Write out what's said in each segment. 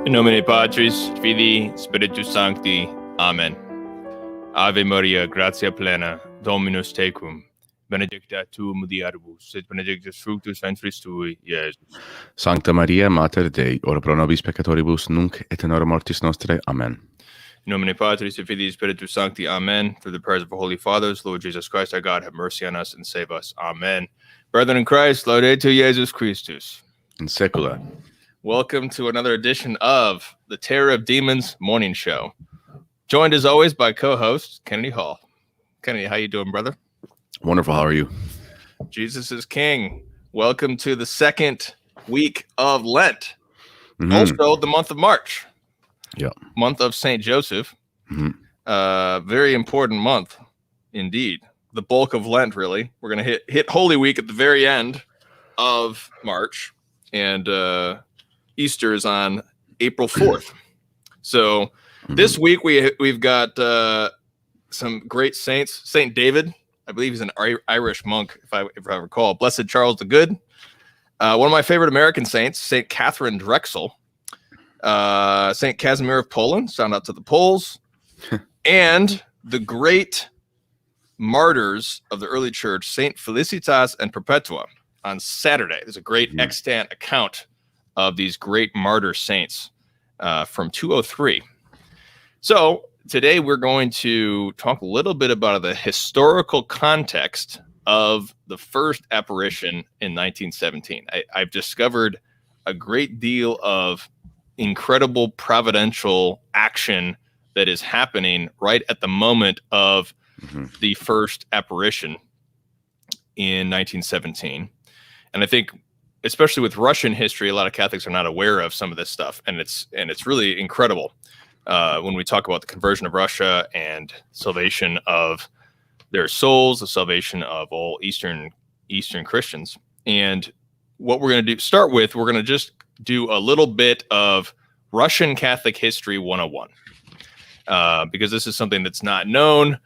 In nomine Patris, Filii, Spiritus Sancti. Amen. Ave Maria, gratia plena, Dominus tecum, benedicta tu mulieribus, et benedictus fructus ventris tui, Iesus. Sancta Maria, Mater Dei, ora pro nobis peccatoribus, nunc et in hora mortis nostrae. Amen. In nomine Patris, et Filii, Spiritus Sancti. Amen. Through the prayers of the Holy Fathers, Lord Jesus Christ, our God, have mercy on us and save us. Amen. Brethren in Christ, Laudetur Jesus Christus. In secula. Welcome to another edition of the Terror of Demons Morning Show. Joined as always by co-host Kennedy Hall. Kennedy, how you doing, brother? Wonderful. How are you? Jesus is King. Welcome to the second week of Lent. Also the month of March. Yeah. Month of St. Joseph. Very important month indeed. The bulk of Lent, really. We're going to hit Holy Week at the very end of March. And Easter is on April 4th. So this week we've got some great saints. Saint David, I believe he's an Irish monk, if I recall. Blessed Charles the Good. One of my favorite American saints, Saint Catherine Drexel. Saint Casimir of Poland, shout out to the Poles. And the great martyrs of the early church, Saint Felicitas and Perpetua, on Saturday. There's a great extant account of these great martyr saints from 203. So today we're going to talk a little bit about the historical context of the first apparition in 1917. I've discovered a great deal of incredible providential action that is happening right at the moment of the first apparition in 1917. And I think, especially with Russian history, a lot of Catholics are not aware of some of this stuff, and it's really incredible when we talk about the conversion of Russia and salvation of their souls, the salvation of all Eastern Christians. And what we're going to start with, we're going to just do a little bit of Russian Catholic History 101, because this is something that's not known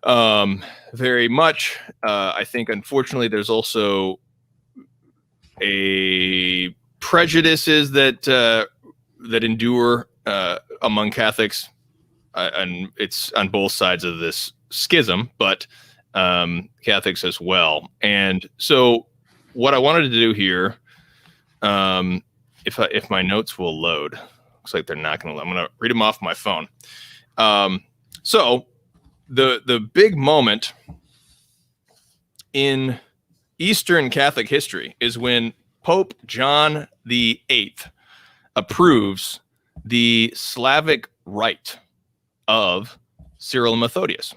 very much. I think, unfortunately, there's also prejudices that endure among Catholics, and it's on both sides of this schism, but Catholics as well. And so, what I wanted to do here, if my notes will load, looks like they're not going to. I'm going to read them off my phone. So, the big moment in Eastern Catholic history is when Pope John VIII approves the Slavic rite of Cyril and Methodius.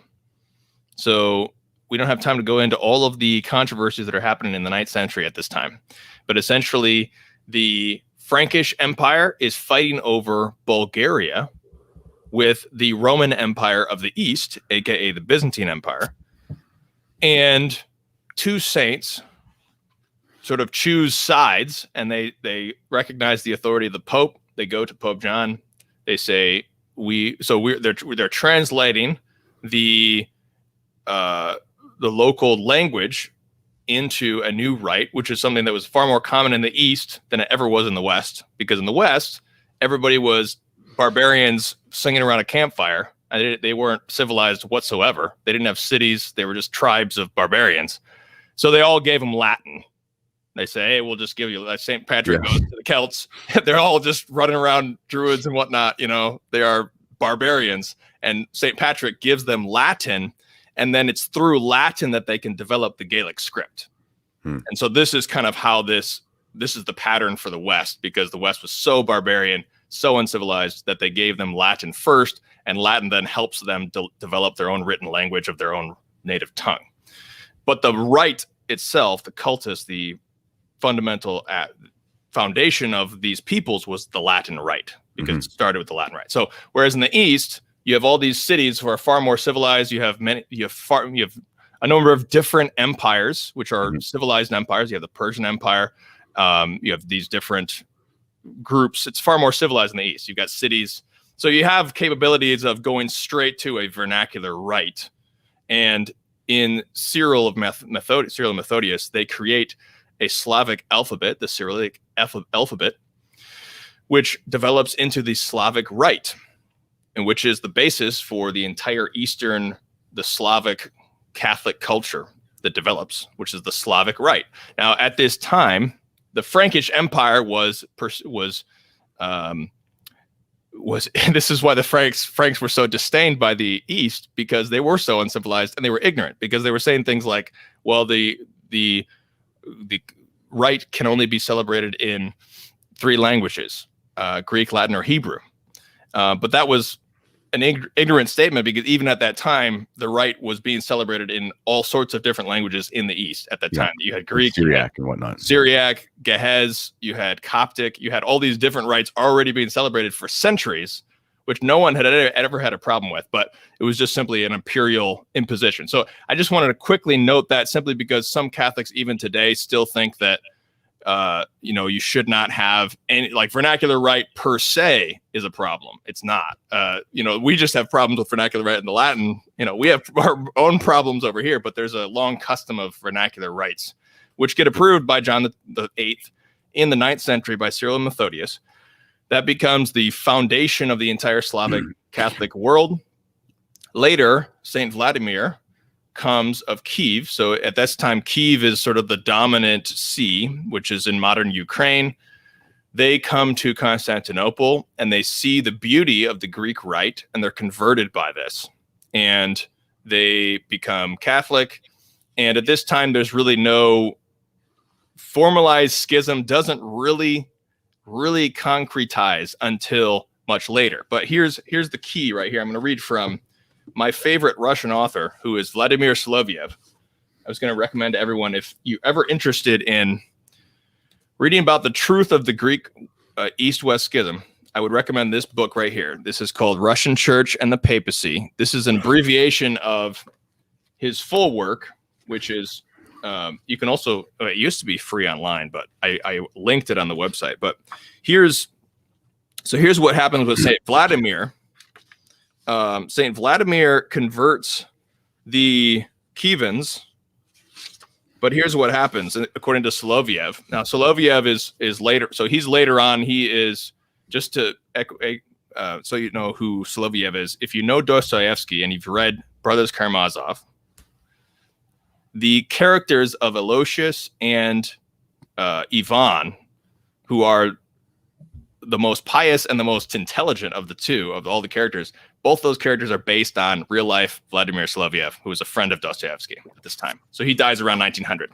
So we don't have time to go into all of the controversies that are happening in the 9th century at this time. But essentially, the Frankish Empire is fighting over Bulgaria with the Roman Empire of the East, aka the Byzantine Empire. And two saints sort of choose sides, and they recognize the authority of the Pope. They go to Pope John. They say they're translating the local language into a new rite, which is something that was far more common in the East than it ever was in the West. Because in the West, everybody was barbarians singing around a campfire. They weren't civilized whatsoever. They didn't have cities. They were just tribes of barbarians. So they all gave them Latin. They say, hey, we'll just give you that. St. Patrick goes to the Celts. They're all just running around, druids and whatnot. They are barbarians. And St. Patrick gives them Latin. And then it's through Latin that they can develop the Gaelic script. And so this is kind of how this is the pattern for the West, because the West was so barbarian, so uncivilized, that they gave them Latin first. And Latin then helps them develop their own written language of their own native tongue. But the rite itself, the cultus, the fundamental foundation of these peoples was the Latin rite, because it started with the Latin rite. So whereas in the East, you have all these cities who are far more civilized. You have a number of different empires, which are civilized empires. You have the Persian Empire. You have these different groups. It's far more civilized in the East. You've got cities. So you have capabilities of going straight to a vernacular rite. And in Cyril and Methodius, they create a Slavic alphabet, the Cyrillic alphabet, which develops into the Slavic rite, and which is the basis for the entire the Slavic Catholic culture that develops, which is the Slavic rite. Now, at this time, the Frankish Empire was this is why the Franks were so disdained by the East, because they were so uncivilized and they were ignorant, because they were saying things like, well, the rite can only be celebrated in 3 languages, Greek, Latin, or Hebrew. But that was an ignorant statement, because even at that time, the rite was being celebrated in all sorts of different languages in the East at that time. You had Greek, Syriac, and whatnot. Syriac, Ge'ez, you had Coptic, you had all these different rites already being celebrated for centuries, which no one had ever had a problem with, but it was just simply an imperial imposition. So I just wanted to quickly note that, simply because some Catholics even today still think that you should not have any, like, vernacular rite per se is a problem. It's not. We just have problems with vernacular rite in the Latin. We have our own problems over here, but there's a long custom of vernacular rites, which get approved by John the Eighth in the 9th century by Cyril and Methodius. That becomes the foundation of the entire Slavic Catholic world. Later, Saint Vladimir comes of Kiev. So at this time, Kiev is sort of the dominant see, which is in modern Ukraine. They come to Constantinople and they see the beauty of the Greek rite, and they're converted by this. And they become Catholic. And at this time, there's really no formalized schism, doesn't really concretize until much later. But here's the key right here. I'm going to read from my favorite Russian author, who is Vladimir Soloviev. I was going to recommend to everyone, if you're ever interested in reading about the truth of the Greek East-West schism, I would recommend this book right here. This is called Russian Church and the Papacy. This is an abbreviation of his full work, which is, you can also, it used to be free online, but I linked it on the website. But here's what happens with St. Vladimir. St. Vladimir converts the Kievans, but here's what happens according to Soloviev. Now, Soloviev is later, so he's later on. He is, just to so you know who Soloviev is. If you know Dostoevsky and you've read Brothers Karamazov, the characters of Aloysius and Ivan, who are the most pious and the most intelligent of the two, of all the characters, both those characters are based on real life Vladimir Soloviev, who was a friend of Dostoevsky at this time. So he dies around 1900.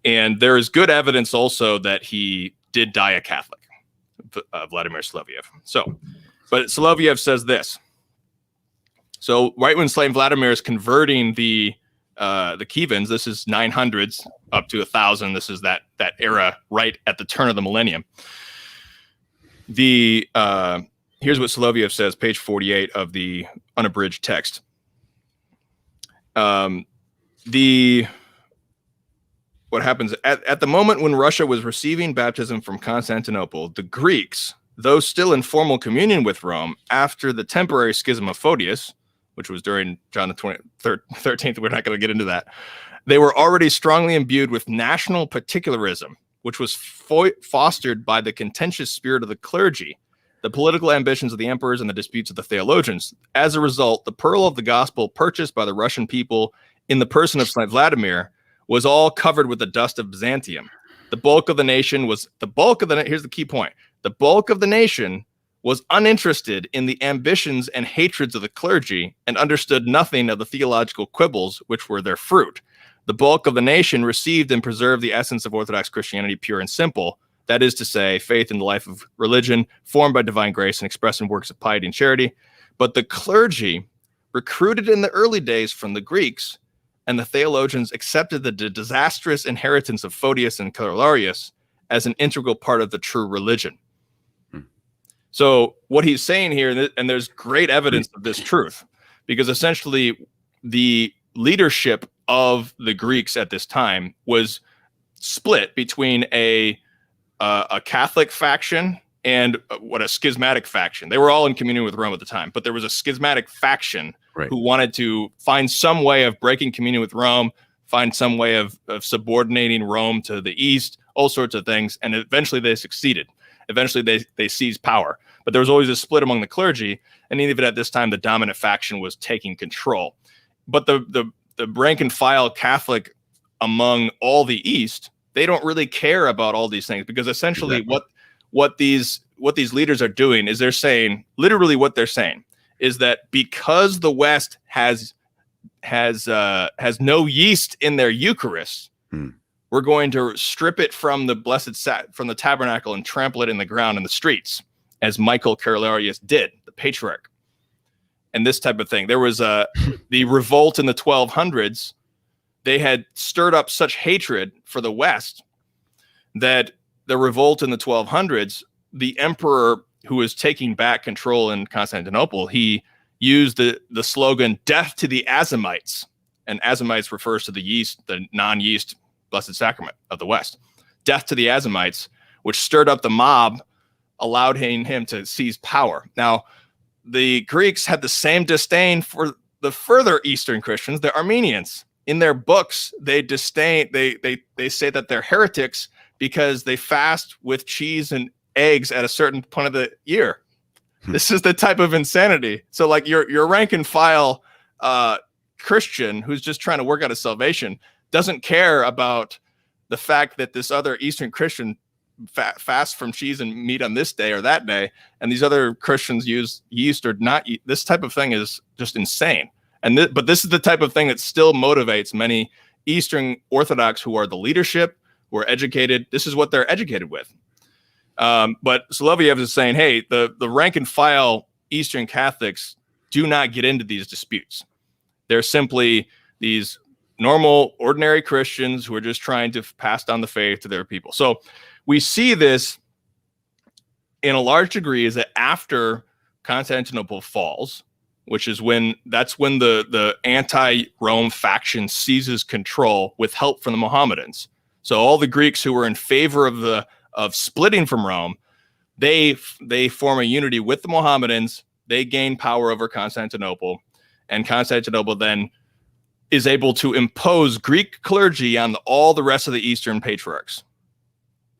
And there is good evidence also that he did die a Catholic, Vladimir Soloviev. So, but Soloviev says this. So right when Saint Vladimir is converting the Kievans, this is 900s up to 1000. This is that era right at the turn of the millennium. Here's what Soloviev says, page 48 of the unabridged text. What happens at the moment when Russia was receiving baptism from Constantinople, the Greeks, though still in formal communion with Rome after the temporary schism of Photius, which was during John the 13th, we're not going to get into that, they were already strongly imbued with national particularism, which was fostered by the contentious spirit of the clergy, the political ambitions of the emperors, and the disputes of the theologians. As a result, the pearl of the gospel purchased by the Russian people in the person of Saint Vladimir was all covered with the dust of Byzantium. The bulk of the nation was here's the key point. The bulk of the nation was uninterested in the ambitions and hatreds of the clergy and understood nothing of the theological quibbles which were their fruit. The bulk of the nation received and preserved the essence of Orthodox Christianity pure and simple, that is to say, faith in the life of religion formed by divine grace and expressed in works of piety and charity. But the clergy, recruited in the early days from the Greeks, and the theologians accepted the disastrous inheritance of Photius and Carolarius as an integral part of the true religion. So what he's saying here, and there's great evidence of this truth, because essentially the leadership of the Greeks at this time was split between a Catholic faction and a schismatic faction. They were all in communion with Rome at the time, but there was a schismatic faction who wanted to find some way of breaking communion with Rome, find some way of subordinating Rome to the East, all sorts of things, and eventually they succeeded. eventually they seized power. But there was always a split among the clergy, and even at this time, the dominant faction was taking control. But the rank and file Catholic among all the East, they don't really care about all these things, because essentially what these leaders are doing is they're saying, literally what they're saying is that because the West has no yeast in their Eucharist, we're going to strip it from the from the tabernacle and trample it in the ground in the streets, as Michael Carolarius did, the patriarch, and this type of thing. There was the revolt in the 1200s. They had stirred up such hatred for the West that the revolt in the 1200s, the emperor who was taking back control in Constantinople, he used the slogan "Death to the Azymites," and Azymites refers to the yeast, the non-yeast Blessed Sacrament of the West. Death to the Azymites, which stirred up the mob, allowed him to seize power. Now, the Greeks had the same disdain for the further Eastern Christians, the Armenians. In their books, they say that they're heretics because they fast with cheese and eggs at a certain point of the year. This is the type of insanity. So like your rank and file Christian who's just trying to work out his salvation doesn't care about the fact that this other Eastern Christian fasts from cheese and meat on this day or that day, and these other Christians use yeast or not. This type of thing is just insane. But this is the type of thing that still motivates many Eastern Orthodox who are the leadership, who are educated. This is what they're educated with. But Soloviev is saying, hey, the rank and file Eastern Catholics do not get into these disputes. They're simply these normal, ordinary Christians who are just trying to pass down the faith to their people. So we see this in a large degree is that after Constantinople falls, which is that's when the anti-Rome faction seizes control with help from the Mohammedans. So all the Greeks who were in favor of splitting from Rome, they form a unity with the Mohammedans. They gain power over Constantinople, and Constantinople then is able to impose Greek clergy on all the rest of the Eastern patriarchs.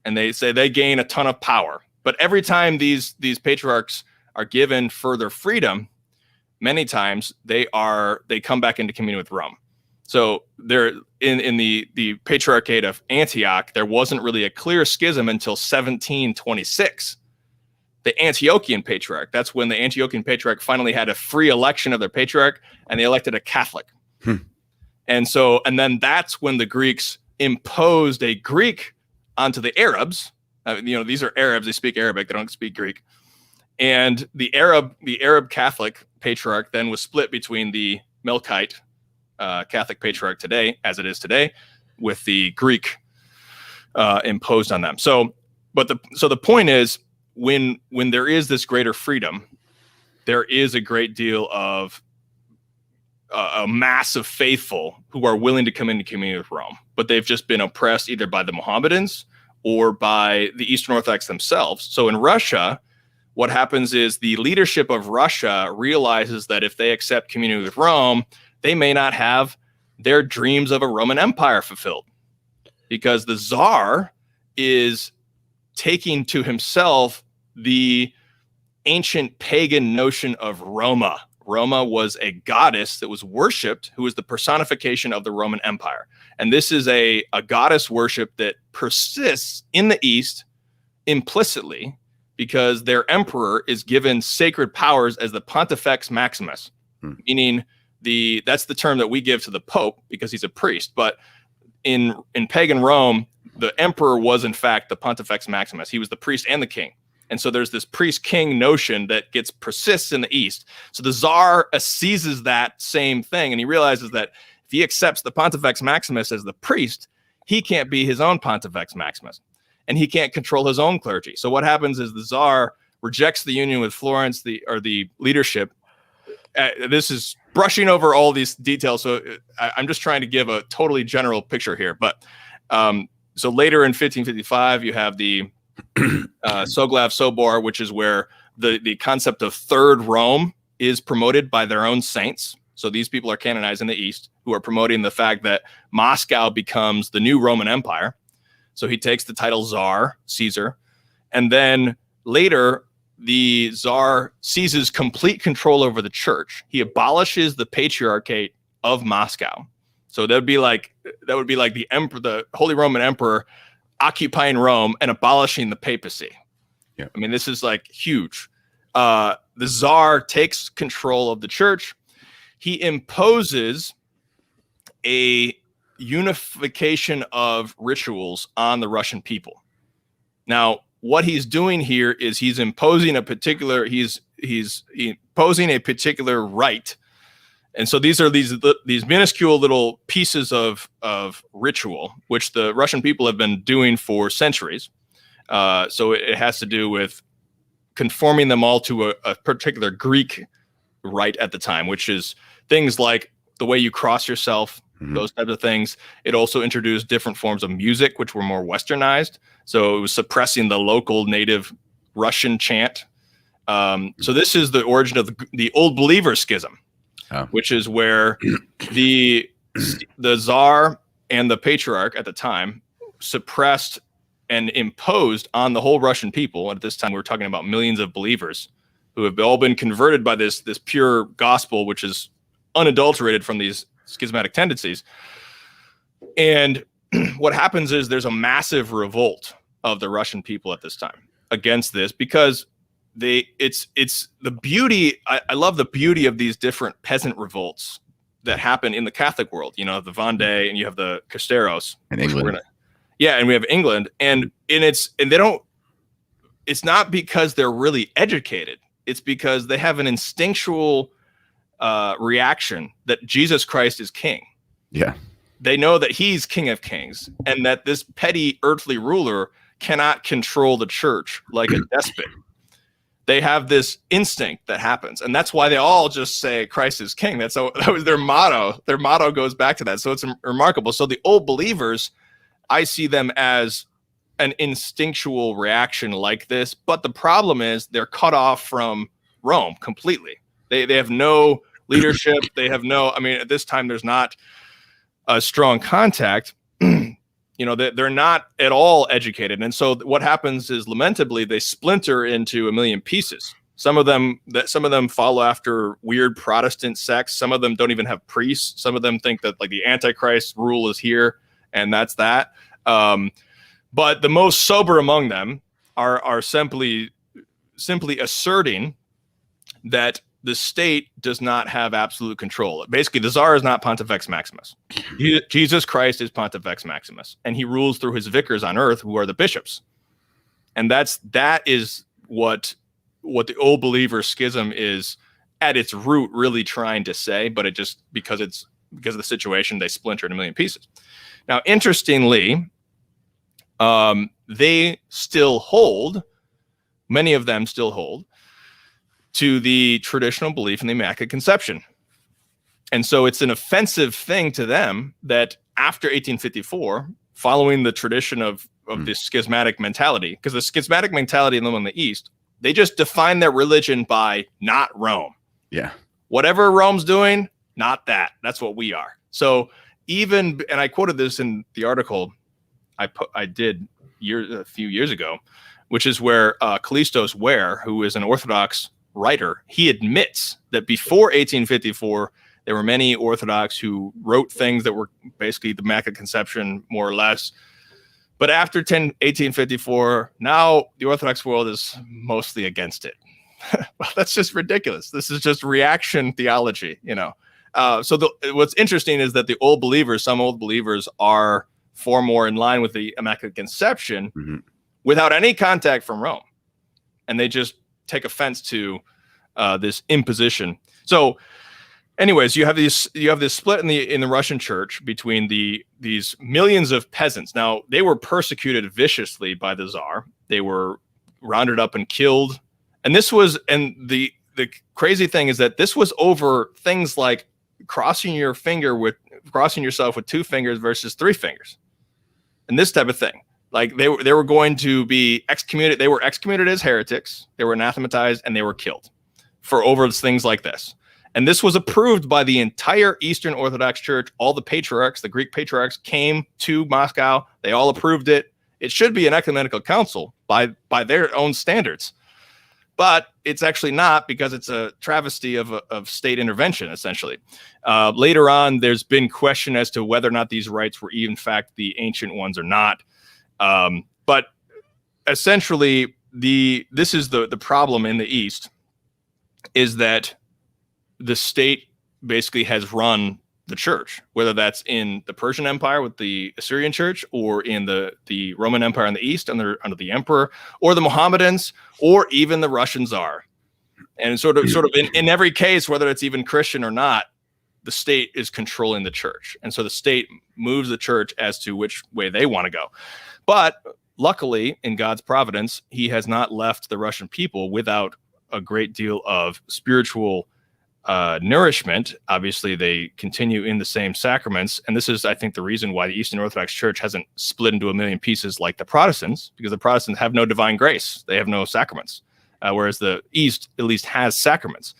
And they say they gain a ton of power. But every time these patriarchs are given further freedom, many times they come back into communion with Rome. So there in the Patriarchate of Antioch, there wasn't really a clear schism until 1726. The Antiochian Patriarch, that's when the Antiochian Patriarch finally had a free election of their patriarch, and they elected a Catholic. And then that's when the Greeks imposed a Greek onto the Arabs. These are Arabs, they speak Arabic, they don't speak Greek. And the Arab Catholic Patriarch then was split between the Melkite Catholic Patriarch today, as it is today, with the Greek imposed on them. So the point is, when there is this greater freedom, there is a great deal of a mass of faithful who are willing to come into communion with Rome, but they've just been oppressed either by the Mohammedans or by the Eastern Orthodox themselves. So in Russia, what happens is the leadership of Russia realizes that if they accept communion with Rome, they may not have their dreams of a Roman Empire fulfilled, because the Tsar is taking to himself the ancient pagan notion of Roma. Roma was a goddess that was worshipped, who was the personification of the Roman Empire. And this is a goddess worship that persists in the East implicitly, because their emperor is given sacred powers as the Pontifex Maximus, meaning that's the term that we give to the Pope because he's a priest. But in pagan Rome, the emperor was in fact the Pontifex Maximus. He was the priest and the king. And so there's this priest-king notion that persists in the East. So the Tsar seizes that same thing, and he realizes that if he accepts the Pontifex Maximus as the priest, he can't be his own Pontifex Maximus, and he can't control his own clergy. So what happens is the Tsar rejects the union with Florence, the leadership. This is brushing over all these details, so I'm just trying to give a totally general picture here. But so later in 1555, you have the Soglav Sobor, which is where the concept of Third Rome is promoted by their own saints. So these people are canonized in the East, who are promoting the fact that Moscow becomes the new Roman Empire. So he takes the title Tsar, Caesar, And then later, the Tsar seizes complete control over the church. He abolishes the patriarchate of Moscow. So that would be like the emperor, the Holy Roman Emperor, occupying Rome and abolishing the papacy. Yeah. I mean, this is like huge. The Tsar takes control of the church. He imposes a unification of rituals on the Russian people. Now, what he's doing here is he's imposing a particular rite. And so these are these minuscule little pieces of ritual, which the Russian people have been doing for centuries. So it has to do with conforming them all to a particular Greek rite at the time, which is things like the way you cross yourself, those types of things. It also introduced different forms of music, which were more westernized. So it was suppressing the local native Russian chant. So this is the origin of the Old Believer schism, which is where the Tsar and the Patriarch at the time suppressed and imposed on the whole Russian people. At this time, we're talking about millions of believers who have all been converted by this pure gospel, which is unadulterated from these schismatic tendencies. And what happens is there's a massive revolt of the Russian people at this time against this, because it's the beauty. I love the beauty of these different peasant revolts that happen in the Catholic world. You know, the Vendée, and you have the Casteros in England. And we have England, and it's not because they're really educated. It's because they have an instinctual reaction that Jesus Christ is king. Yeah. They know that he's King of Kings, and that this petty earthly ruler cannot control the church like a despot. They have this instinct that happens, and that's why they all just say Christ is King. That was their motto. Their motto goes back to that. So it's remarkable. So the Old Believers, I see them as an instinctual reaction like this, but the problem is they're cut off from Rome completely. They have no leadership. They have no, I mean, at this time, there's not a strong contact. You know, they're not at all educated. And so what happens is, lamentably, they splinter into a million pieces. Some of them follow after weird Protestant sects. Some of them don't even have priests. Some of them think that like the Antichrist rule is here, and that's that. But the most sober among them are simply asserting that the state does not have absolute control. Basically, the Tsar is not Pontifex Maximus. Jesus Christ is Pontifex Maximus, and he rules through his vicars on earth, who are the bishops. And that is what the Old Believer schism is at its root really trying to say, but it just because of the situation, they splinter in a million pieces. Now, interestingly, they still hold, many of them still hold, to the traditional belief in the Immaculate Conception. And so it's an offensive thing to them that after 1854, following the tradition of this schismatic mentality, because the schismatic mentality in the East, they just define their religion by not Rome. Yeah. Whatever Rome's doing, not that. That's what we are. So even, and I quoted this in the article I did a few years ago, which is where Kallistos Ware, who is an Orthodox writer, he admits that before 1854, there were many Orthodox who wrote things that were basically the Immaculate Conception, more or less. But after 1854, now the Orthodox world is mostly against it. Well, that's just ridiculous. This is just reaction theology, you know. So what's interesting is that some old believers are far more in line with the Immaculate Conception without any contact from Rome. And they just take offense to this imposition. So anyways, you have this split in the Russian church between these millions of peasants. Now, they were persecuted viciously by the Tsar. They were rounded up and killed. And the crazy thing is that this was over things like crossing yourself with 2 fingers versus 3 fingers. And this type of thing. Like they were going to be excommunicated. They were excommunicated as heretics. They were anathematized, and they were killed for over things like this. And this was approved by the entire Eastern Orthodox Church. All the patriarchs, the Greek patriarchs, came to Moscow. They all approved it. It should be an ecumenical council by their own standards. But it's actually not, because it's a travesty of state intervention, essentially. Later on, there's been question as to whether or not these rites were in fact the ancient ones or not. But essentially, this is the problem in the East, is that the state basically has run the church, whether that's in the Persian Empire with the Assyrian Church, or in the Roman Empire in the East under the emperor, or the Mohammedans, or even the Russian Tsar. And sort of in every case, whether it's even Christian or not, the state is controlling the church. And so the state moves the church as to which way they want to go. But luckily, in God's providence, he has not left the Russian people without a great deal of spiritual nourishment. Obviously, they continue in the same sacraments. And this is, I think, the reason why the Eastern Orthodox Church hasn't split into a million pieces like the Protestants, because the Protestants have no divine grace. They have no sacraments, whereas the East at least has sacraments.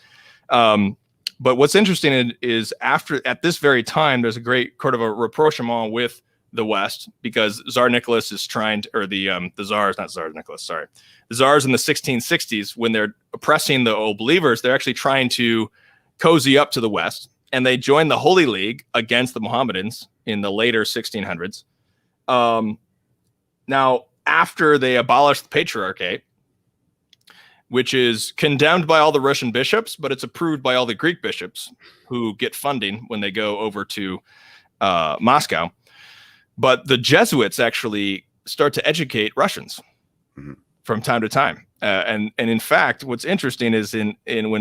But what's interesting is at this very time, there's a great sort of a rapprochement with the West, because Tsar Nicholas is trying to, or the Tsars, not Tsar Nicholas, sorry. The Tsars in the 1660s, when they're oppressing the old believers, they're actually trying to cozy up to the West, and they joined the Holy League against the Mohammedans in the later 1600s. Now, after they abolished the Patriarchate, which is condemned by all the Russian bishops, but it's approved by all the Greek bishops who get funding when they go over to Moscow. But the Jesuits actually start to educate Russians from time to time. And in fact, what's interesting is when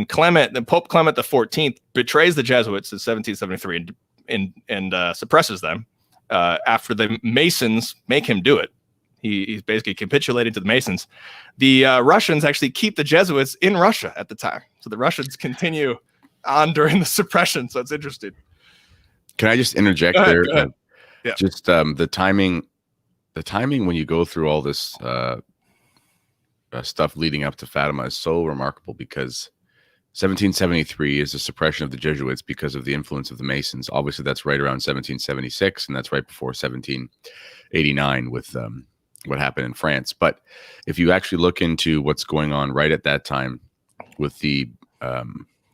Pope Clement XIV betrays the Jesuits in 1773 and suppresses them after the Masons make him do it. He's basically capitulating to the Masons. The Russians actually keep the Jesuits in Russia at the time. So the Russians continue on during the suppression. So it's interesting. Can I just interject there? Go ahead. Yeah. Just the timing when you go through all this stuff leading up to Fatima is so remarkable, because 1773 is the suppression of the Jesuits because of the influence of the Masons. Obviously, that's right around 1776, and that's right before 1789 with what happened in France. But if you actually look into what's going on right at that time with the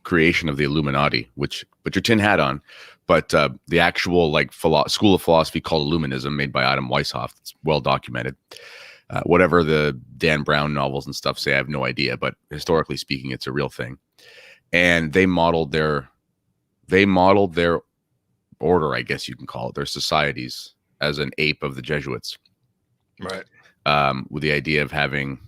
creation of the Illuminati, which put your tin hat on, but the actual school of philosophy called Illuminism, made by Adam Weishaupt, it's well documented. Whatever the Dan Brown novels and stuff say, I have no idea, but historically speaking, it's a real thing. And they modeled their order, I guess you can call it, their societies, as an ape of the Jesuits. Right. With the idea of having,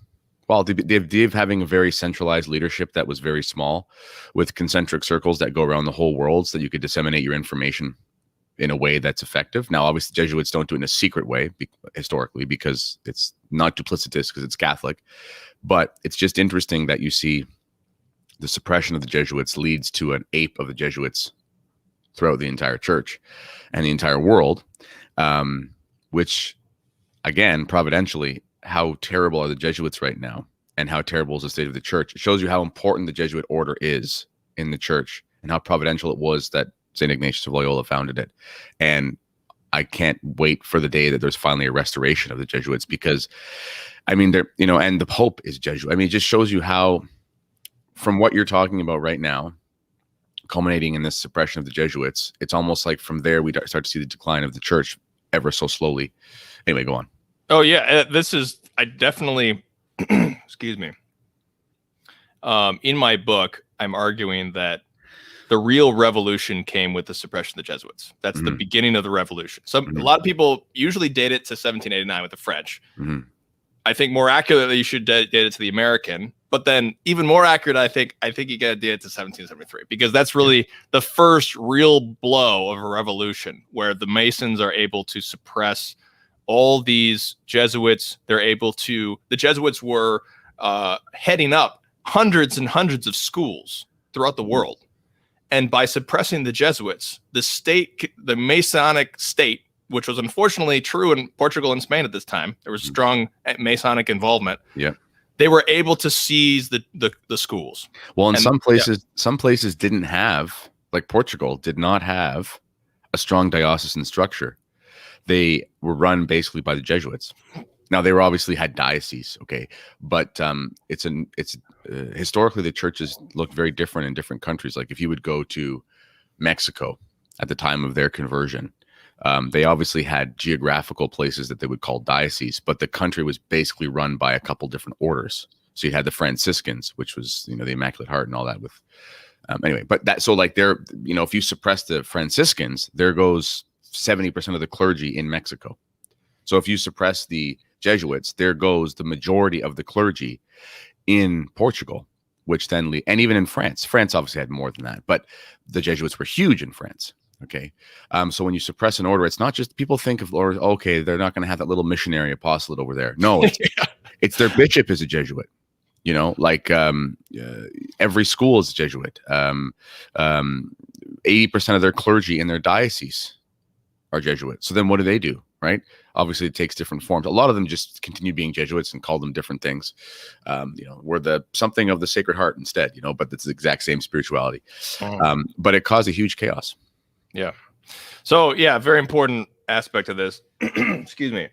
the idea of having a very centralized leadership that was very small, with concentric circles that go around the whole world, so that you could disseminate your information in a way that's effective. Now, obviously, Jesuits don't do it in a secret way, historically, because it's not duplicitous, because it's Catholic. But it's just interesting that you see the suppression of the Jesuits leads to an ape of the Jesuits throughout the entire church and the entire world, which, again, providentially, how terrible are the Jesuits right now, and how terrible is the state of the church? It shows you how important the Jesuit order is in the church, and how providential it was that St. Ignatius of Loyola founded it. And I can't wait for the day that there's finally a restoration of the Jesuits, because, I mean, they're, and the Pope is Jesuit. I mean, it just shows you how, from what you're talking about right now, culminating in this suppression of the Jesuits, it's almost like from there we start to see the decline of the church ever so slowly. Anyway, go on. Oh yeah, I definitely, excuse me. In my book, I'm arguing that the real revolution came with the suppression of the Jesuits. That's the beginning of the revolution. A lot of people usually date it to 1789 with the French. I think more accurately, you should date it to the American. But then, even more accurate, I think you got to date it to 1773, because that's really the first real blow of a revolution, where the Masons are able to suppress all these Jesuits. The Jesuits were heading up hundreds and hundreds of schools throughout the world. And by suppressing the Jesuits, the Masonic state, which was unfortunately true in Portugal and Spain at this time, there was strong Masonic involvement. Yeah, they were able to seize the schools. Well, in some places didn't have, like Portugal, did not have a strong diocesan structure. They were run basically by the Jesuits. Now they were obviously had dioceses, okay, but it's historically the churches looked very different in different countries. Like if you would go to Mexico at the time of their conversion, they obviously had geographical places that they would call dioceses, but the country was basically run by a couple different orders. So you had the Franciscans, which was, the Immaculate Heart and all that with, anyway, but that, so like there, if you suppress the Franciscans, there goes 70% of the clergy in Mexico. So if you suppress the Jesuits, there goes the majority of the clergy in Portugal, which then, and even in France. France obviously had more than that, but the Jesuits were huge in France. Okay. So when you suppress an order, it's not just people think of, or okay, they're not going to have that little missionary apostolate over there. No, it's their bishop is a Jesuit. Like every school is a Jesuit. 80% of their clergy in their diocese are Jesuits. So then what do? Right? Obviously, it takes different forms. A lot of them just continue being Jesuits and call them different things. We're the something of the Sacred Heart instead, but it's the exact same spirituality. But it caused a huge chaos. Yeah. So, yeah, very important aspect of this. Excuse me.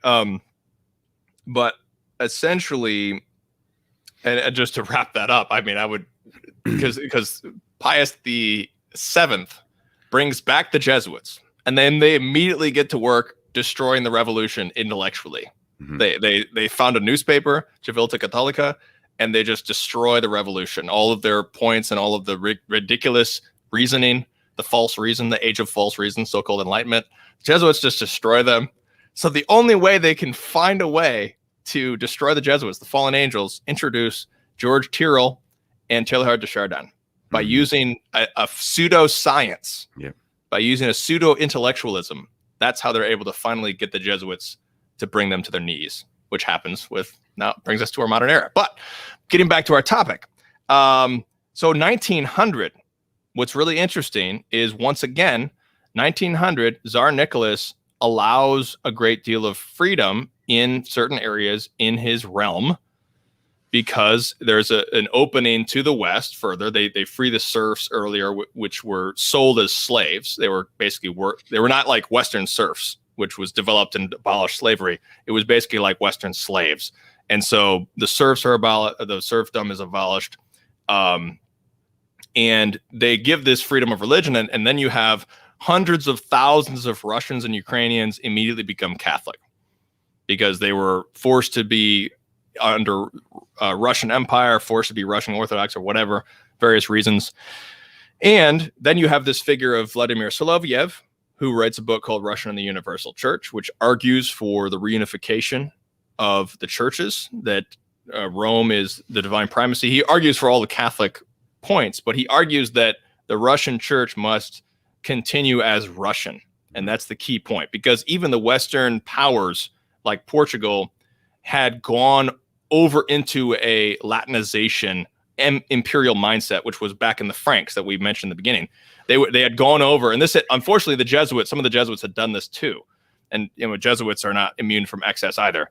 But essentially, and just to wrap that up, I mean, I would, because Pius the VII brings back the Jesuits, and then they immediately get to work destroying the revolution intellectually. They found a newspaper, Civilta Cattolica, and they just destroy the revolution, all of their points and all of the ridiculous reasoning, the false reason, the age of false reason, so-called Enlightenment. Jesuits just destroy them. So the only way they can find a way to destroy the Jesuits, the fallen angels, introduce George Tyrrell and Teilhard de Chardin by using a pseudo-science, by using a pseudo-intellectualism. That's how they're able to finally get the Jesuits to bring them to their knees, which happens with, now brings us to our modern era. But getting back to our topic. So 1900, what's really interesting is, once again, 1900, Tsar Nicholas allows a great deal of freedom in certain areas in his realm, because there's an opening to the West further. They free the serfs earlier, which were sold as slaves. They were basically they were not like Western serfs, which was developed and abolished slavery. It was basically like Western slaves. And so the serfs are abolished, the serfdom is abolished. And they give this freedom of religion. And then you have hundreds of thousands of Russians and Ukrainians immediately become Catholic, because they were forced to be under Russian Empire, forced to be Russian Orthodox or whatever, various reasons. And then you have this figure of Vladimir Soloviev, who writes a book called Russia and the Universal Church, which argues for the reunification of the churches, that Rome is the divine primacy. He argues for all the Catholic points, but he argues that the Russian church must continue as Russian. And that's the key point, because even the Western powers like Portugal had gone over into a Latinization imperial mindset, which was back in the Franks that we mentioned in the beginning. They had gone over, and unfortunately, the Jesuits, some of the Jesuits had done this too. And Jesuits are not immune from excess either,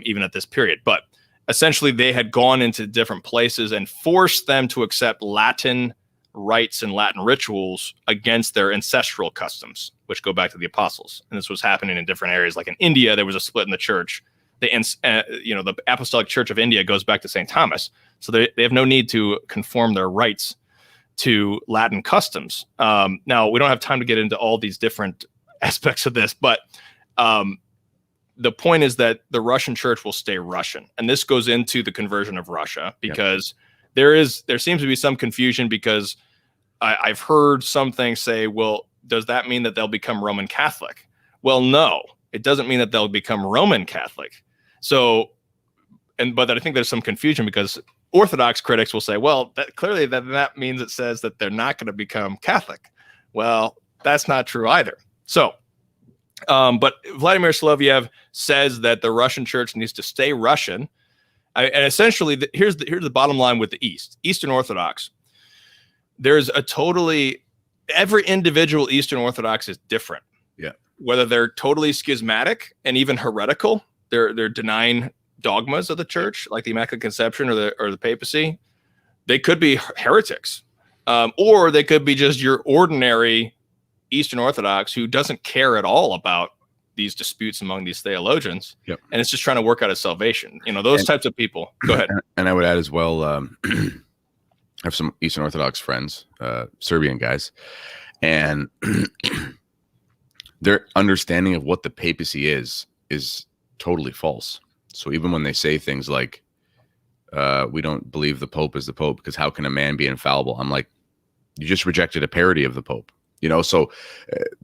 even at this period. But essentially, they had gone into different places and forced them to accept Latin rites and Latin rituals against their ancestral customs, which go back to the apostles. And this was happening in different areas. Like in India, there was a split in the church. The Apostolic Church of India goes back to St. Thomas. So they have no need to conform their rites to Latin customs. Now, we don't have time to get into all these different aspects of this, but the point is that the Russian church will stay Russian. And this goes into the conversion of Russia, because there seems to be some confusion, because I've heard some things say, well, does that mean that they'll become Roman Catholic? Well, no, it doesn't mean that they'll become Roman Catholic. So, but I think there's some confusion, because Orthodox critics will say, well, that means it says that they're not going to become Catholic. Well, that's not true either. So, but Vladimir Soloviev says that the Russian church needs to stay Russian. And essentially, here's the bottom line with the Eastern Orthodox. There's every individual Eastern Orthodox is different. Yeah. Whether they're totally schismatic and even heretical, they're denying dogmas of the church, like the Immaculate Conception or the papacy. They could be heretics, or they could be just your ordinary Eastern Orthodox who doesn't care at all about these disputes among these theologians, Yep. and it's just trying to work out a salvation. Those types of people. Go ahead. And I would add as well, I have some Eastern Orthodox friends, Serbian guys, and their understanding of what the papacy is totally false. So even when they say things like, we don't believe the Pope is the Pope because how can a man be infallible? I'm like, you just rejected a parody of the Pope. So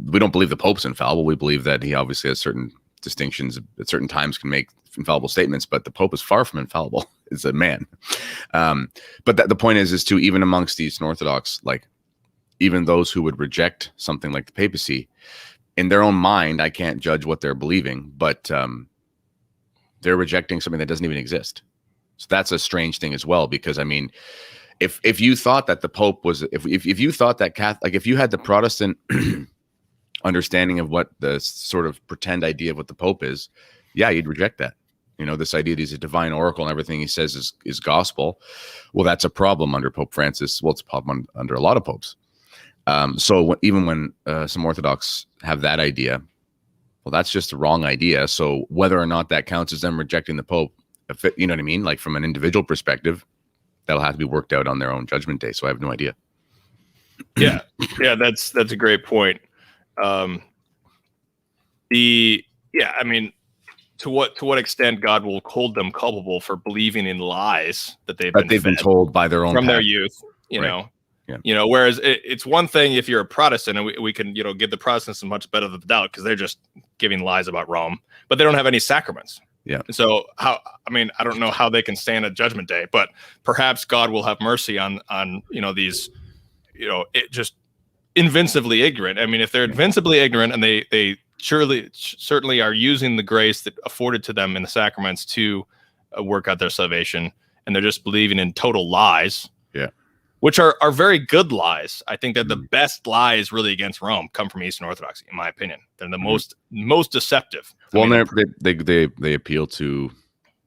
we don't believe the Pope's infallible. We believe that he obviously has certain distinctions at certain times, can make infallible statements, but the Pope is far from infallible. It's a man. But the point is to, even amongst the Eastern Orthodox, like even those who would reject something like the papacy, in their own mind, I can't judge what they're believing, but they're rejecting something that doesn't even exist. So that's a strange thing as well, because I mean, if you thought that the Pope was, if you thought that Catholic, if you had the Protestant understanding of what the sort of pretend idea of what the Pope is, yeah, you'd reject that. This idea that he's a divine oracle and everything he says is gospel. Well, that's a problem under Pope Francis. Well, it's a problem under a lot of popes. So even when some Orthodox have that idea, well, that's just the wrong idea. So whether or not that counts as them rejecting the Pope, you know what I mean? Like from an individual perspective, that'll have to be worked out on their own judgment day. So I have no idea. Yeah, that's a great point. I mean, to what extent God will hold them culpable for believing in lies that they've been told by their own from their youth, you know. Yeah. Whereas it's one thing if you're a Protestant, and we can, give the Protestants much better of the doubt because they're just giving lies about Rome, but they don't have any sacraments. Yeah. And so I don't know how they can stand at Judgment Day, but perhaps God will have mercy on these, just invincibly ignorant. I mean, if they're invincibly ignorant and they certainly are using the grace that afforded to them in the sacraments to work out their salvation, and they're just believing in total lies. Yeah. Which are very good lies. I think that the best lies really against Rome come from Eastern Orthodoxy, in my opinion. They're the most deceptive. Well, they appeal to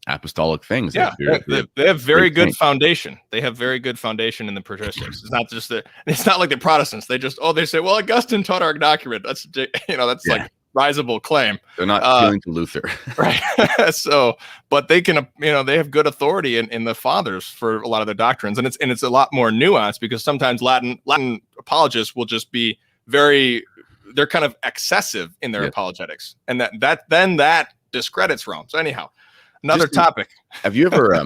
apostolic things. Yeah, they have very good foundation. They have very good foundation in the patristics. It's not just it's not like the Protestants. They say, well, Augustine taught our document. That's like risible claim. They're not appealing to Luther. Right. So, but they can, they have good authority in the fathers for a lot of their doctrines. And it's a lot more nuanced, because sometimes Latin apologists will just be they're kind of excessive in their apologetics. And that discredits Rome. So anyhow, another topic. Have you ever,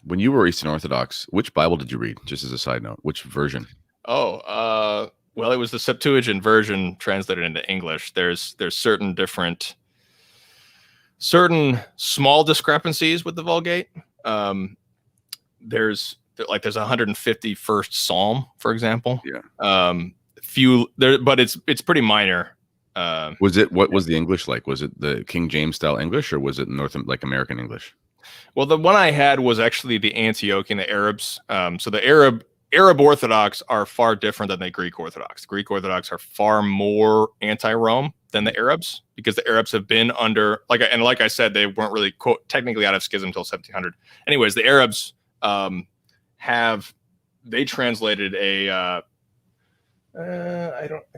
when you were Eastern Orthodox, which Bible did you read? Just as a side note, which version? Well, it was the Septuagint version translated into English. There's certain small discrepancies with the Vulgate. There's 151st Psalm, for example. Yeah. Few there, but it's pretty minor. What was the English like? Was it the King James style English, or was it American English? Well, the one I had was actually the Antiochian, the Arabs. So the Arab Orthodox are far different than the Greek Orthodox. The Greek Orthodox are far more anti-Rome than the Arabs, because the Arabs have been under, like I said, they weren't really technically out of schism until 1700. Anyways, the Arabs they translated I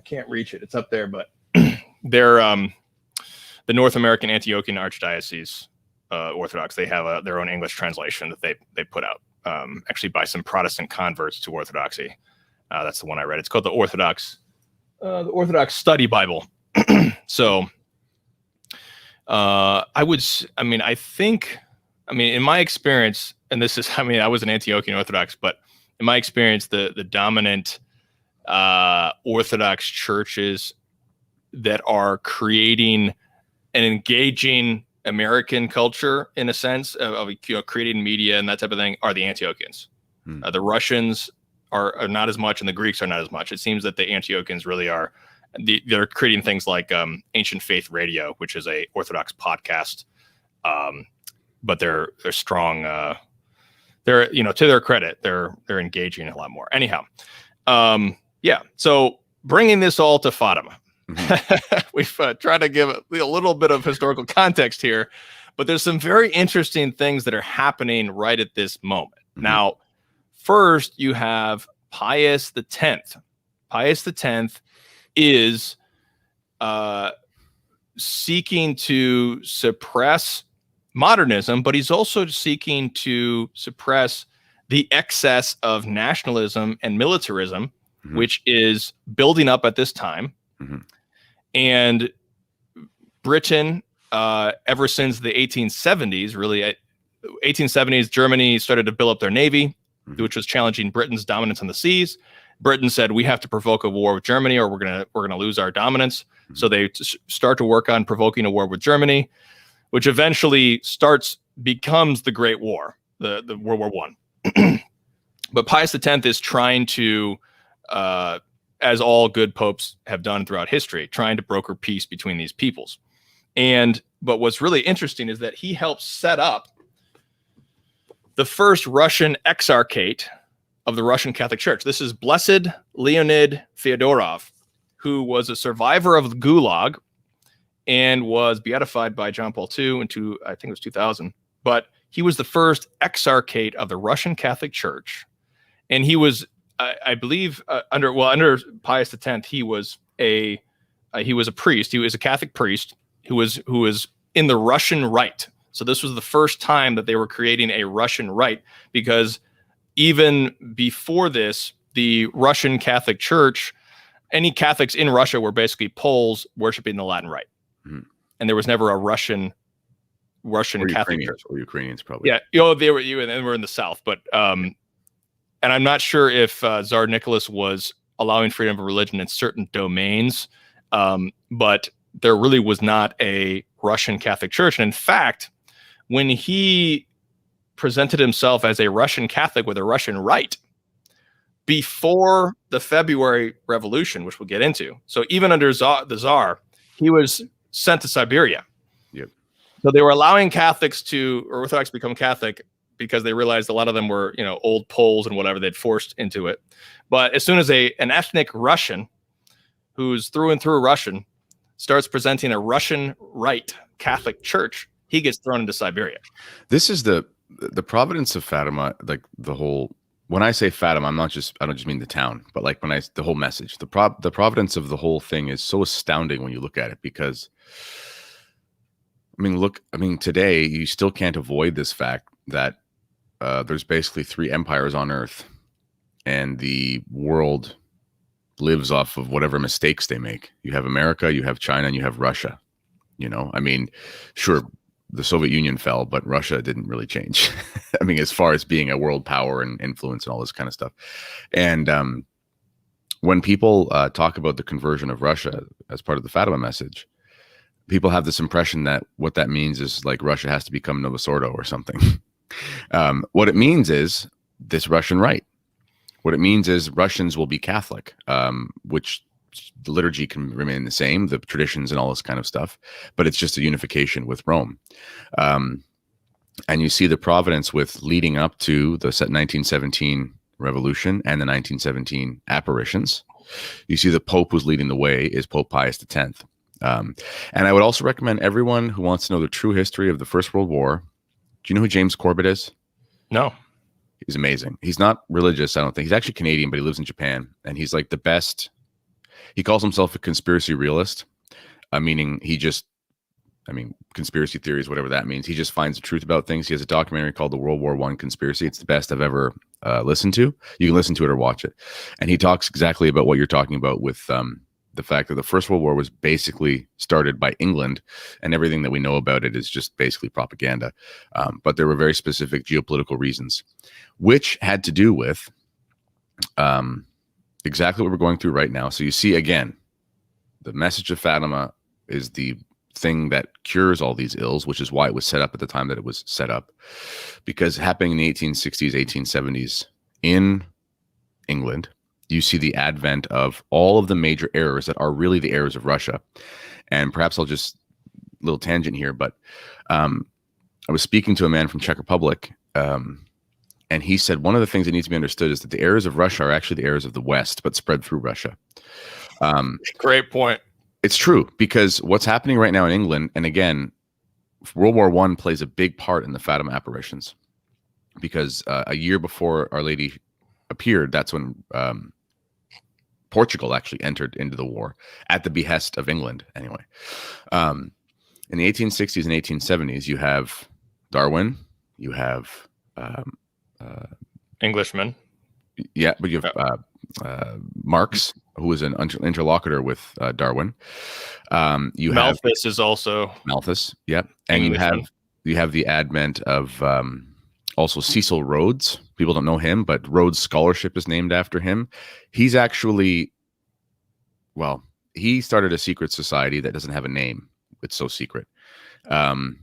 can't reach it. It's up there, but they're the North American Antiochian Archdiocese Orthodox. They have their own English translation that they put out. Actually by some Protestant converts to Orthodoxy. That's the one I read. It's called the Orthodox Study Bible. So in my experience, and this is, I was an Antiochian Orthodox, but in my experience, the dominant Orthodox churches that are creating an engaging American culture, in a sense of creating media and that type of thing, are the Antiochians. The Russians are not as much, and the Greeks are not as much. It seems that the Antiochians really are. They're creating things like Ancient Faith Radio, which is a Orthodox podcast, but they're strong. They're to their credit, they're engaging a lot more. Anyhow, So bringing this all to Fatima. We've tried to give a little bit of historical context here, but there's some very interesting things that are happening right at this moment. Now, first, you have Pius X. Pius X is seeking to suppress modernism, but he's also seeking to suppress the excess of nationalism and militarism, which is building up at this time. And Britain, ever since the 1870s, really, 1870s, Germany started to build up their navy, which was challenging Britain's dominance on the seas. Britain said, we have to provoke a war with Germany or we're gonna lose our dominance. So they start to work on provoking a war with Germany, which eventually becomes the Great War, the World War I. But Pius X is trying to, as all good popes have done throughout history, trying to broker peace between these peoples. But what's really interesting is that he helped set up the first Russian exarchate of the Russian Catholic Church. This is Blessed Leonid Fyodorov, who was a survivor of the Gulag and was beatified by John Paul II I think it was 2000. But he was the first exarchate of the Russian Catholic Church. And he was, I believe, under Pius X, he was a priest. He was a Catholic priest who was in the Russian rite. So this was the first time that they were creating a Russian rite, because even before this, the Russian Catholic Church, any Catholics in Russia were basically Poles worshiping the Latin Rite. And there was never a Russian Catholic Church. Or Ukrainians, probably. Yeah, they were in the South, but and I'm not sure if Tsar Nicholas was allowing freedom of religion in certain domains, but there really was not a Russian Catholic Church. And in fact, when he presented himself as a Russian Catholic with a Russian rite before the February Revolution, which we'll get into, so even under the Tsar, he was sent to Siberia. Yep. So they were allowing Catholics or Orthodox become Catholic because they realized a lot of them were, old Poles and whatever they'd forced into it. But as soon as an ethnic Russian who's through and through Russian starts presenting a Russian rite Catholic church, he gets thrown into Siberia. This is the Providence of Fatima, like the whole. When I say Fatima, I don't just mean the town, but like the whole message, the providence of the whole thing is so astounding when you look at it, because today you still can't avoid this fact that there's basically 3 empires on Earth, and the world lives off of whatever mistakes they make. You have America, you have China, and you have Russia. Sure, the Soviet Union fell, but Russia didn't really change. As far as being a world power and influence and all this kind of stuff. And when people talk about the conversion of Russia as part of the Fatima message, people have this impression that what that means is like Russia has to become Novosordo or something. What it means is this Russian rite. What it means is Russians will be Catholic, which the liturgy can remain the same, the traditions and all this kind of stuff, but it's just a unification with Rome. And you see the providence with leading up to the 1917 revolution and the 1917 apparitions. You see the Pope who's leading the way is Pope Pius X. And I would also recommend everyone who wants to know the true history of the First World War. Do you know who James Corbett is? No. He's amazing. He's not religious, I don't think. He's actually Canadian, but he lives in Japan. And he's like the best. He calls himself a conspiracy realist, meaning conspiracy theories, whatever that means. He just finds the truth about things. He has a documentary called The World War I Conspiracy. It's the best I've ever listened to. You can listen to it or watch it. And he talks exactly about what you're talking about with the fact that the First World War was basically started by England, and everything that we know about it is just basically propaganda. But there were very specific geopolitical reasons, which had to do with exactly what we're going through right now. So you see, again, the message of Fatima is the thing that cures all these ills, which is why it was set up at the time that it was set up. Because happening in the 1860s, 1870s in England, you see the advent of all of the major errors that are really the errors of Russia. And perhaps I'll just, little tangent here, but I was speaking to a man from Czech Republic, and he said one of the things that needs to be understood is that the errors of Russia are actually the errors of the West, but spread through Russia. Great point. It's true, because what's happening right now in England, and again, World War I plays a big part in the Fatima apparitions, because a year before Our Lady appeared, that's when Portugal actually entered into the war at the behest of England. Anyway, in the 1860s and 1870s, you have Darwin, you have Englishmen. Yeah, but you have Marx, who was an interlocutor with Darwin. You Malthus is also Malthus, yep, and Englishman. you have the advent of also Cecil Rhodes. People don't know him, but Rhodes Scholarship is named after him. He's actually, well, he started a secret society that doesn't have a name. It's so secret. And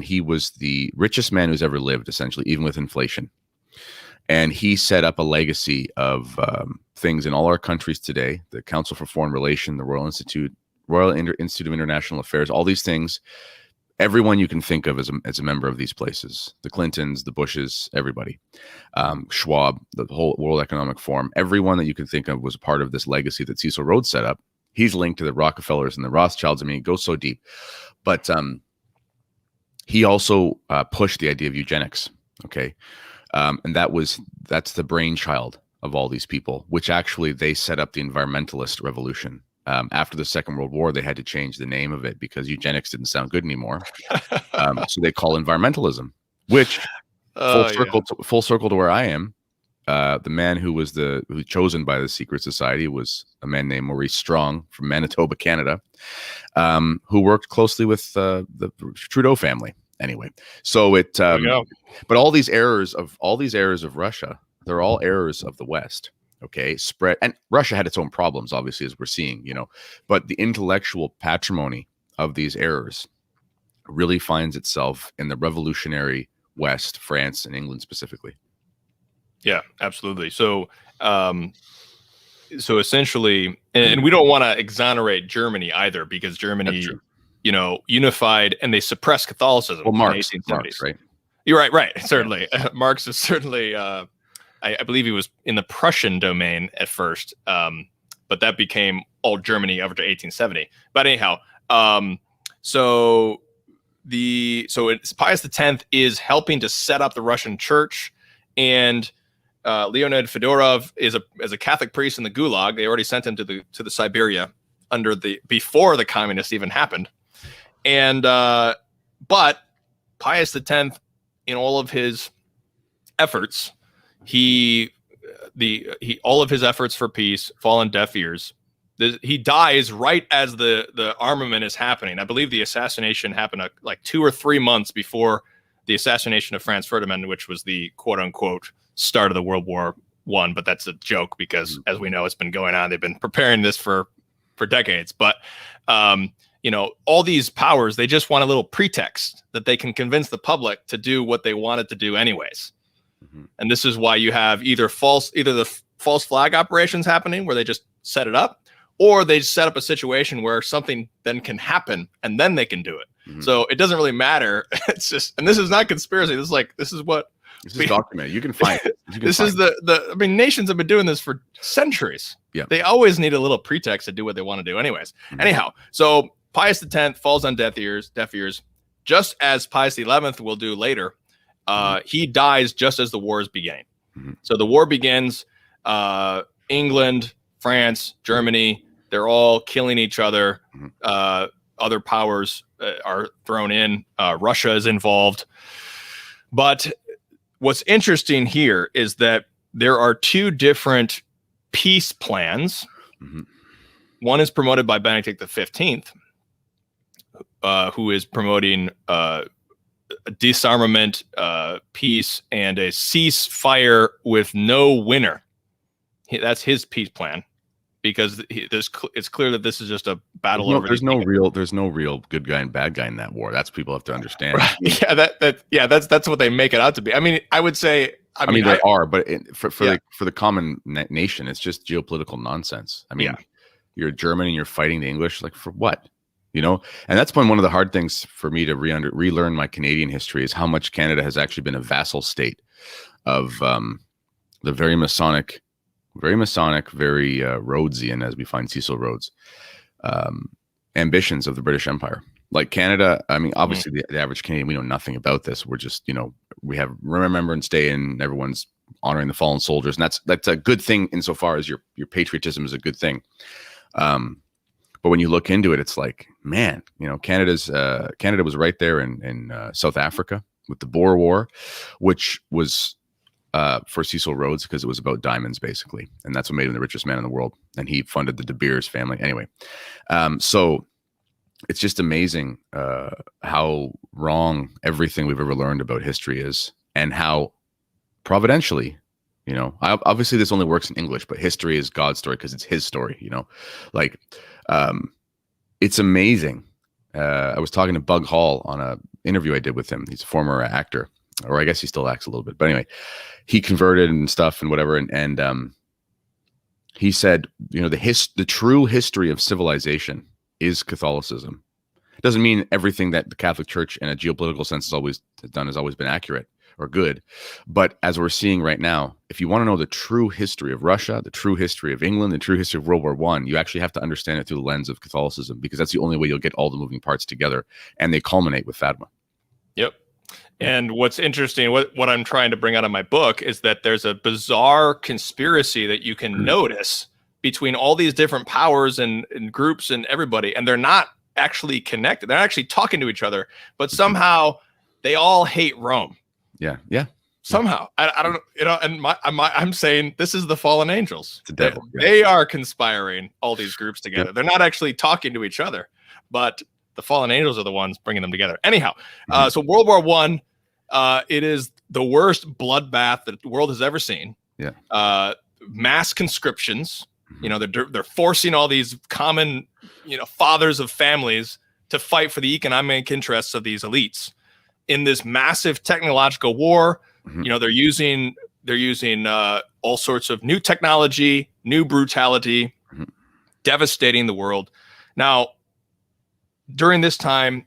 he was the richest man who's ever lived, essentially, even with inflation. And he set up a legacy of things in all our countries today: the Council for Foreign Relations, the Royal Institute of International Affairs, all these things. Everyone you can think of as a member of these places: the Clintons, the Bushes, everybody, Schwab, the whole World Economic Forum. Everyone that you can think of was a part of this legacy that Cecil Rhodes set up. He's linked to the Rockefellers and the Rothschilds. I mean, it goes so deep. But he also pushed the idea of eugenics. Okay. And that's the brainchild of all these people, which actually they set up the environmentalist revolution. After the Second World War, they had to change the name of it because eugenics didn't sound good anymore. So they call environmentalism, which full circle to where I am. The man who was chosen by the secret society was a man named Maurice Strong from Manitoba, Canada, who worked closely with the Trudeau family. Anyway, so but all these errors of Russia, they're all errors of the West. Okay, spread, and Russia had its own problems, obviously, as we're seeing, but the intellectual patrimony of these errors really finds itself in the revolutionary West, France and England specifically. Yeah, absolutely. So, essentially, and we don't want to exonerate Germany either, because Germany, unified, and they suppressed Catholicism. Well, Marx, right? You're right. Certainly, yeah. Marx is certainly. I believe he was in the Prussian domain at first, but that became all Germany over to 1870. But anyhow, so it's Pius X is helping to set up the Russian Church, and Leonid Fedorov is a Catholic priest in the Gulag. They already sent him to the Siberia before the communists even happened. And but Pius X, in all of his efforts, all of his efforts for peace fall on deaf ears. He dies right as the armament is happening. I believe the assassination happened like 2 or 3 months before the assassination of Franz Ferdinand, which was the quote unquote start of the World War I. But that's a joke because, as we know, it's been going on. They've been preparing this for decades. But all these powers, they just want a little pretext that they can convince the public to do what they wanted to do anyways. Mm-hmm. And this is why you have either the false flag operations happening, where they just set it up, or they set up a situation where something then can happen and then they can do it. Mm-hmm. So it doesn't really matter. It's just, and this is not conspiracy. This is documented. You can find it. Nations have been doing this for centuries. Yeah. They always need a little pretext to do what they want to do anyways. Mm-hmm. Anyhow, so Pius X falls on deaf ears, just as Pius XI will do later. He dies just as the war is beginning. Mm-hmm. So the war begins. England, France, Germany, they're all killing each other. Mm-hmm. Other powers are thrown in. Russia is involved. But what's interesting here is that there are 2 different peace plans. Mm-hmm. One is promoted by Benedict XV, who is promoting disarmament, peace, and a ceasefire with no winner. That's his peace plan, because it's clear that this is just a battle over. There's no real good guy and bad guy in that war. That's what people have to understand. Right. Yeah, that's what they make it out to be. I mean, I would say. I mean, there are, but for the common nation, it's just geopolitical nonsense. I mean, you're German and you're fighting the English, like for what? And that's been one of the hard things for me to relearn my Canadian history, is how much Canada has actually been a vassal state of the very Masonic, very Rhodesian, as we find Cecil Rhodes, ambitions of the British Empire. Like Canada, I mean, obviously the average Canadian, we know nothing about this. We're just, we have Remembrance Day and everyone's honoring the fallen soldiers, and that's a good thing insofar as your patriotism is a good thing. But when you look into it, it's like, man, Canada was right there in South Africa with the Boer War, which was for Cecil Rhodes, because it was about diamonds basically, and that's what made him the richest man in the world. And he funded the De Beers family anyway. So it's just amazing how wrong everything we've ever learned about history is, and how providentially, obviously this only works in English, but history is God's story because it's his story, like it's amazing. I was talking to Bug Hall on a interview I did with him. He's a former actor, or I guess he still acts a little bit, but anyway, he converted and stuff and whatever. And he said, the true history of civilization is Catholicism. It doesn't mean everything that the Catholic Church in a geopolitical sense has always been accurate or good. But as we're seeing right now, if you want to know the true history of Russia, the true history of England, the true history of World War I, you actually have to understand it through the lens of Catholicism, because that's the only way you'll get all the moving parts together, and they culminate with Fatima. Yep. And what's interesting, what I'm trying to bring out of my book, is that there's a bizarre conspiracy that you can notice between all these different powers and groups and everybody, and they're not actually connected. They're not actually talking to each other, but somehow they all hate Rome. Yeah. Somehow, I don't know, and I'm saying this is the fallen angels. The devil. They are conspiring all these groups together. They're not actually talking to each other, but the fallen angels are the ones bringing them together. Anyhow, so World War I, it is the worst bloodbath that the world has ever seen. Yeah. Mass conscriptions. They're forcing all these common, fathers of families to fight for the economic interests of these elites in this massive technological war. They're using all sorts of new technology, new brutality, devastating the world. Now, during this time,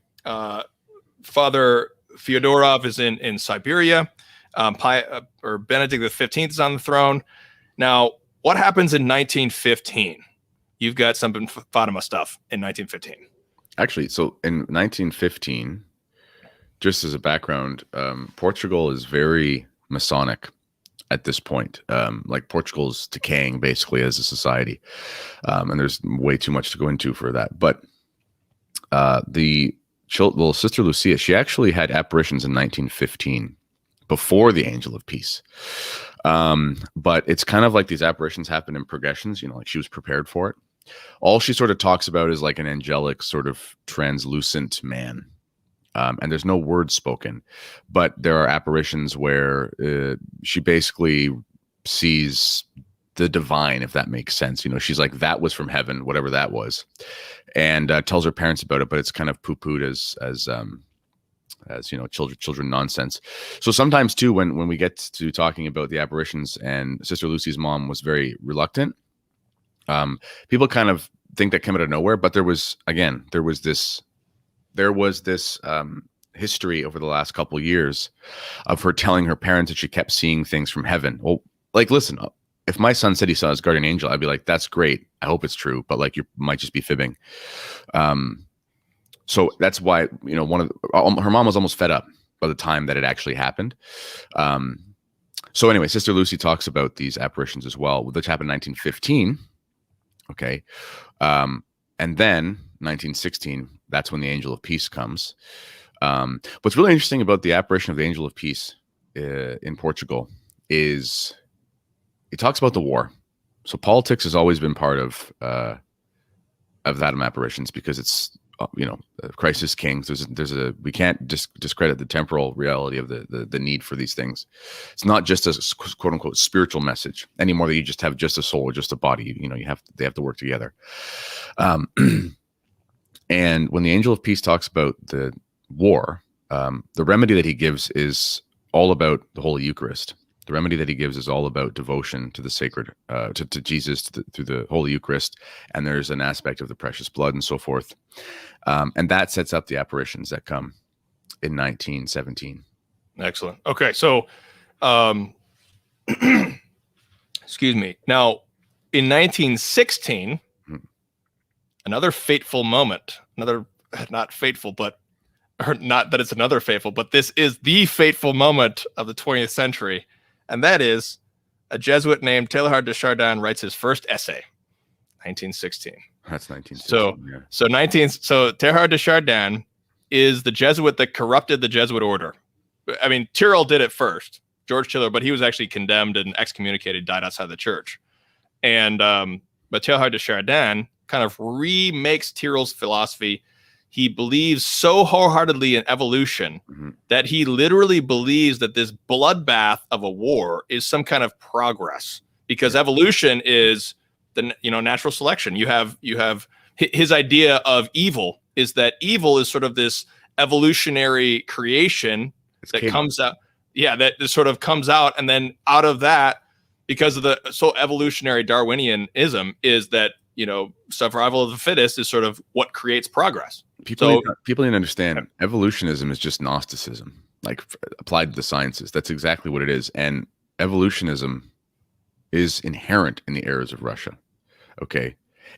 Father Fyodorov is in Siberia. Or Benedict XV is on the throne. Now, what happens in 1915? You've got some Fatima stuff in 1915. Actually, so in 1915, just as a background, Portugal is very Masonic at this point. Like Portugal's decaying basically as a society. And there's way too much to go into for that. But Sister Lucia, she actually had apparitions in 1915 before the Angel of Peace. But it's kind of like these apparitions happen in progressions, like she was prepared for it. All she sort of talks about is like an angelic sort of translucent man. And there's no word spoken, but there are apparitions where she basically sees the divine, if that makes sense. She's like, that was from heaven, whatever that was, and tells her parents about it, but it's kind of poo-pooed as children nonsense. So sometimes too, when we get to talking about the apparitions, and Sister Lucy's mom was very reluctant, people kind of think that came out of nowhere, but there was this history over the last couple of years of her telling her parents that she kept seeing things from heaven. Well, like, listen, if my son said he saw his guardian angel, I'd be like, that's great. I hope it's true, but like, you might just be fibbing. So that's why, her mom was almost fed up by the time that it actually happened. So anyway, Sister Lucy talks about these apparitions as well, which happened in 1915. Okay. And then 1916, that's when the Angel of Peace comes. What's really interesting about the apparition of the Angel of Peace in Portugal is it talks about the war. So politics has always been part of Fatima apparitions, because it's Christ is king. We can't discredit the temporal reality of the need for these things. It's not just a quote unquote spiritual message anymore, that you just have just a soul or just a body. They have to work together. And when the Angel of Peace talks about the war, the remedy that he gives is all about the Holy Eucharist. The remedy that he gives is all about devotion to the sacred, to Jesus through the Holy Eucharist. And there's an aspect of the precious blood and so forth. And that sets up the apparitions that come in 1917. Excellent. Okay. So, excuse me. Now, in 1916, another fateful moment, not fateful, but or not that it's another fateful, but this is the fateful moment of the 20th century. and that is a Jesuit named Teilhard de Chardin writes his first essay, 1916. That's 1916. So Teilhard de Chardin is the Jesuit that corrupted the Jesuit order. I mean, Tyrrell did it first, George Tiller, but he was actually condemned and excommunicated, died outside the church. And but Teilhard de Chardin kind of remakes Tyrrell's philosophy. He believes so wholeheartedly in evolution that he literally believes that this bloodbath of a war is some kind of progress, because evolution is the natural selection. You have his idea of evil is that evil is sort of this evolutionary creation that comes out. Yeah, that sort of comes out, and then out of that, because of the evolutionary Darwinianism, is that survival of the fittest is sort of what creates progress. People need to understand evolutionism is just Gnosticism, like applied to the sciences. That's exactly what it is. And evolutionism is inherent in the errors of Russia. Okay.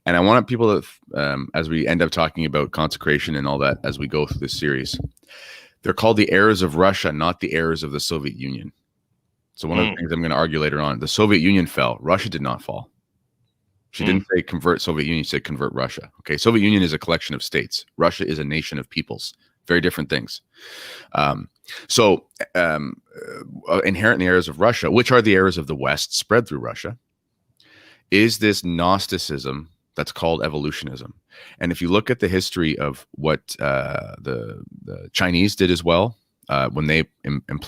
And I want people to, as we end up talking about consecration and all that, as we go through this series, they're called the errors of Russia, not the errors of the Soviet Union. So one of the things I'm going to argue later on, the Soviet Union fell. Russia did not fall. She didn't say convert Soviet Union, she said convert Russia. Okay, Soviet Union is a collection of states. Russia is a nation of peoples. Very different things. Inherent in the errors of Russia, which are the errors of the West spread through Russia, is this Gnosticism that's called evolutionism. And if you look at the history of what the Chinese did as well, when they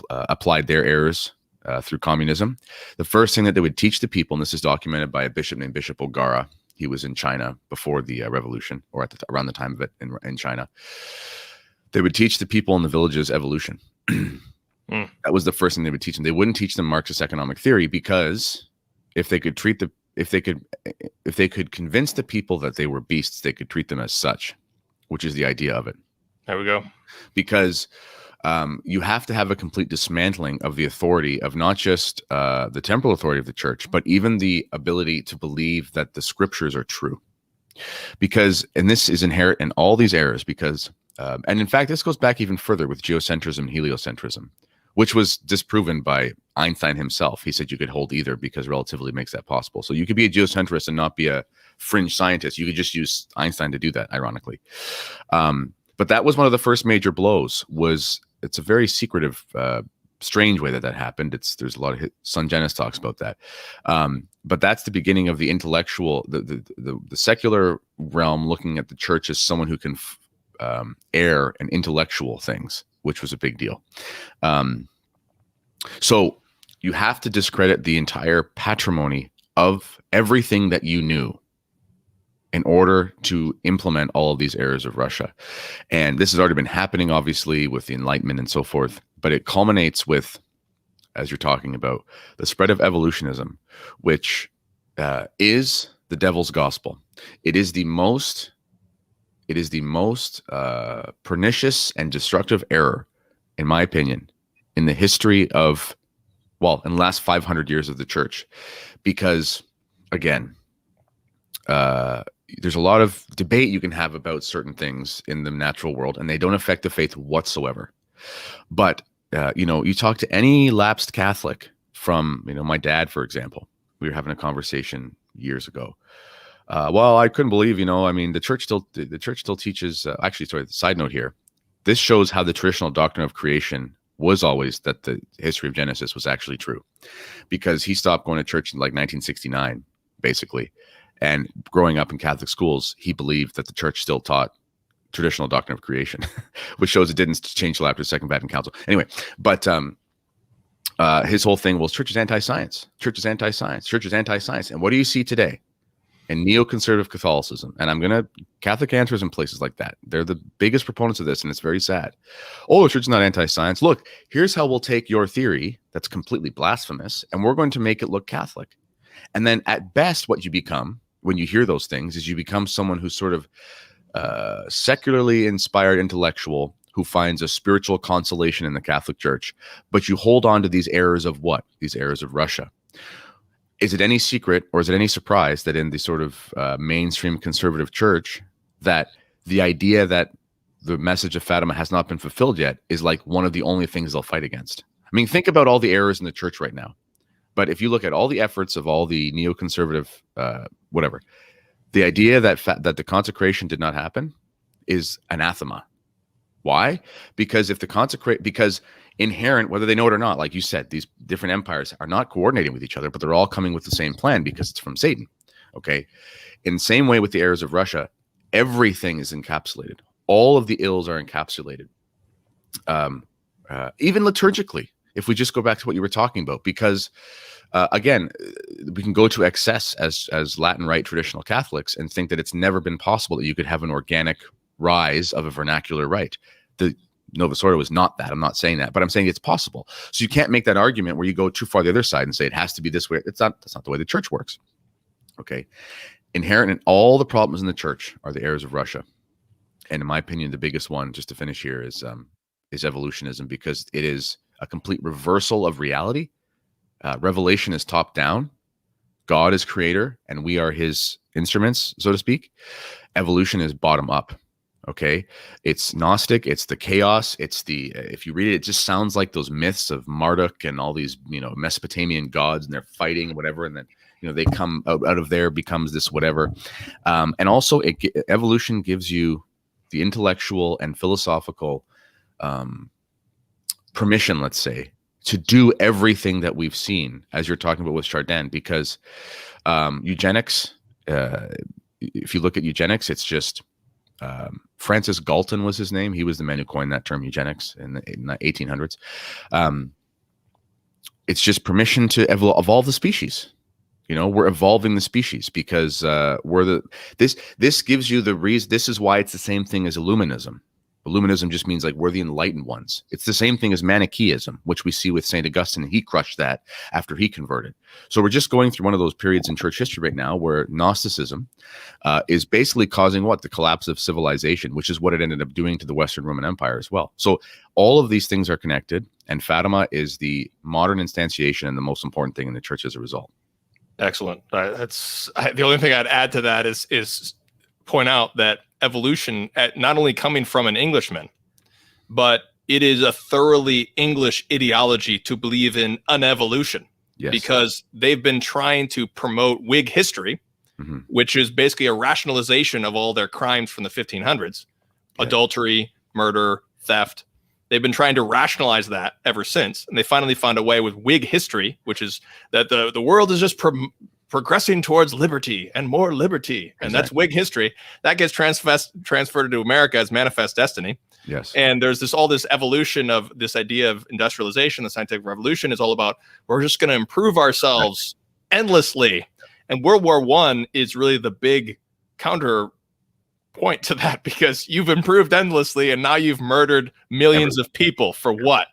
applied their errors through communism, the first thing that they would teach the people, and this is documented by a bishop named Bishop Ogara, he was in China before the revolution, or around the time of it in China, they would teach the people in the villages evolution. That was the first thing they would teach them. They wouldn't teach them Marxist economic theory, because if they could convince the people that they were beasts, they could treat them as such, which is the idea of it. There we go. Because you have to have a complete dismantling of the authority of not just the temporal authority of the church, but even the ability to believe that the scriptures are true. And this is inherent in all these errors, because, and in fact, this goes back even further with geocentrism and heliocentrism, which was disproven by Einstein himself. He said you could hold either because relativity makes that possible. So you could be a geocentrist and not be a fringe scientist. You could just use Einstein to do that, ironically. But that was one of the first major blows. It's a very secretive, strange way that happened. There's a lot of Son Genis talks about that. But that's the beginning of the intellectual, the secular realm looking at the church as someone who can err in intellectual things, which was a big deal. So you have to discredit the entire patrimony of everything that you knew in order to implement all of these errors of Russia. And this has already been happening, obviously, with the Enlightenment and so forth, but it culminates with, as you're talking about, the spread of evolutionism, which is the devil's gospel. It is the most pernicious and destructive error, in my opinion, in the history of, in the last 500 years of the church. Because, again, there's a lot of debate you can have about certain things in the natural world, and they don't affect the faith whatsoever. But, you talk to any lapsed Catholic from, my dad, for example. We were having a conversation years ago. I couldn't believe, the church still teaches, side note here. This shows how the traditional doctrine of creation was always that the history of Genesis was actually true, because he stopped going to church in like 1969, basically. And growing up in Catholic schools, he believed that the church still taught traditional doctrine of creation, which shows it didn't change till after the Second Vatican Council. Anyway, but his whole thing was church is anti-science. Church is anti-science. Church is anti-science. And what do you see today in neoconservative Catholicism? And Catholic answers in places like that. They're the biggest proponents of this, and it's very sad. Oh, the church is not anti-science. Look, here's how we'll take your theory that's completely blasphemous, and we're going to make it look Catholic. And then at best, what you become when you hear those things is you become someone who's sort of secularly inspired intellectual who finds a spiritual consolation in the Catholic Church, but you hold on to these errors of what? These errors of Russia. Is it any secret, or is it any surprise that in the sort of mainstream conservative church, that the idea that the message of Fatima has not been fulfilled yet is like one of the only things they'll fight against? I mean, think about all the errors in the church right now. But if you look at all the efforts of all the neoconservative, whatever, the idea that the consecration did not happen is anathema. Why? Because because inherent, whether they know it or not, like you said, these different empires are not coordinating with each other, but they're all coming with the same plan because it's from Satan. Okay. In the same way with the heirs of Russia, everything is encapsulated. All of the ills are encapsulated. Even liturgically, if we just go back to what you were talking about, because again, we can go to excess as Latin Rite traditional Catholics and think that it's never been possible that you could have an organic rise of a vernacular rite. The Novus Ordo is not that. I'm not saying that, but I'm saying it's possible. So you can't make that argument where you go too far the other side and say it has to be this way. That's not the way the church works. Okay. Inherent in all the problems in the church are the heirs of Russia. And in my opinion, the biggest one, just to finish here, is evolutionism, because it is a complete reversal of reality. Revelation is top down. God is creator and we are his instruments, so to speak. Evolution is bottom up. Okay. It's Gnostic. It's the chaos. It's if you read it, it just sounds like those myths of Marduk and all these, Mesopotamian gods, and they're fighting and whatever. And then, they come out of there, becomes this whatever. And also evolution gives you the intellectual and philosophical permission, let's say, to do everything that we've seen, as you're talking about with Chardin, because eugenics, if you look at eugenics, it's just Francis Galton was his name. He was the man who coined that term eugenics in the 1800s. It's just permission to evolve the species. We're evolving the species because this gives you the reason. This is why it's the same thing as Illuminism. Illuminism just means like we're the enlightened ones. It's the same thing as Manichaeism, which we see with St. Augustine. He crushed that after he converted. So we're just going through one of those periods in church history right now where Gnosticism is basically causing the collapse of civilization, which is what it ended up doing to the Western Roman Empire as well. So all of these things are connected, and Fatima is the modern instantiation and the most important thing in the church as a result. Excellent. The only thing I'd add to that is point out that evolution, not only coming from an Englishman, but it is a thoroughly English ideology to believe in an evolution. Yes. Because they've been trying to promote Whig history, which is basically a rationalization of all their crimes from the 1500s, adultery, murder, theft. They've been trying to rationalize that ever since. And they finally found a way with Whig history, which is that the world is just progressing towards liberty and more liberty. And that's Whig history. That gets transferred to America as manifest destiny. Yes. And there's all this evolution of this idea of industrialization. The scientific revolution is all about, we're just going to improve ourselves endlessly. And World War I is really the big counterpoint to that, because you've improved endlessly and now you've murdered millions of people for what?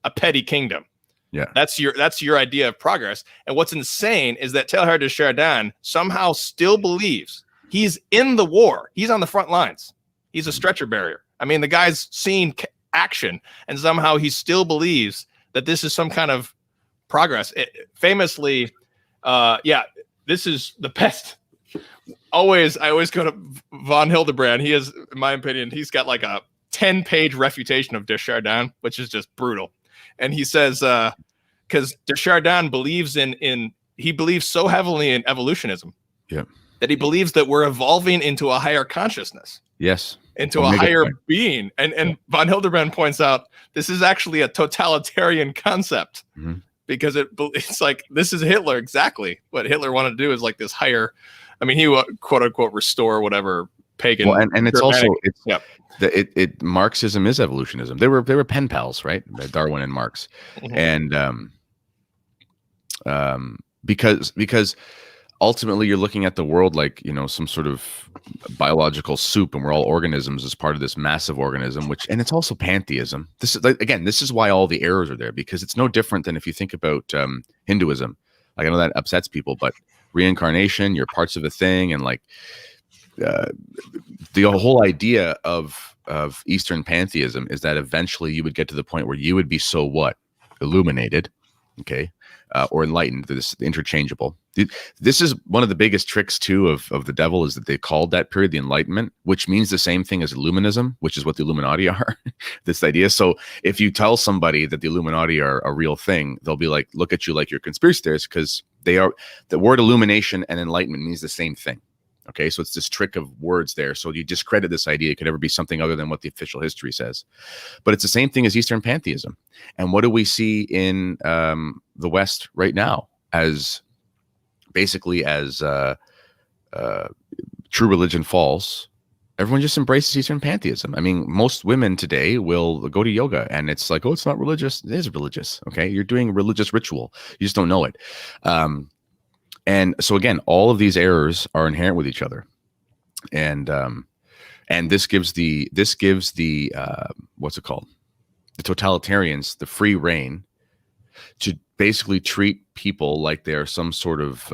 A petty kingdom. Yeah. That's your idea of progress. And what's insane is that Teilhard de Chardin somehow still believes he's in the war. He's on the front lines. He's a stretcher barrier. I mean, the guy's seen action, and somehow he still believes that this is some kind of progress. Famously, this is the best. I always go to von Hildebrand. He is, in my opinion, he's got like a 10-page refutation of de Chardin, which is just brutal. And he says, because de Chardin believes he believes so heavily in evolutionism, that he believes that we're evolving into a higher consciousness. Yes. Into a higher being. And von Hildebrand points out this is actually a totalitarian concept, because it's like, this is Hitler. Exactly what Hitler wanted to do is like this higher. I mean, he quote unquote restore whatever pagan. Well, and it's also Marxism is evolutionism. They were pen pals, right? Darwin and Marx, and because ultimately you're looking at the world like some sort of biological soup, and we're all organisms as part of this massive organism. And it's also pantheism. This is why all the errors are there, because it's no different than if you think about Hinduism. Like, I know that upsets people, but reincarnation, you're parts of a thing, and like the whole idea of Eastern pantheism is that eventually you would get to the point where you would be illuminated, okay, or enlightened. This interchangeable. This is one of the biggest tricks too of the devil, is that they called that period the Enlightenment, which means the same thing as Illuminism, which is what the Illuminati are. This idea. So if you tell somebody that the Illuminati are a real thing, they'll be like, look at you like you're a conspiracy theorist, because they are. The word illumination and enlightenment means the same thing. Okay, so it's this trick of words there. So you discredit this idea it could ever be something other than what the official history says. But it's the same thing as Eastern pantheism. And what do we see in the West right now as basically as true religion falls? Everyone just embraces Eastern pantheism. I mean, most women today will go to yoga and it's like, oh, it's not religious. It is religious. Okay, you're doing a religious ritual. You just don't know it. And so again, all of these errors are inherent with each other, and this gives the what's it called? The totalitarians the free reign to basically treat people like they're some sort of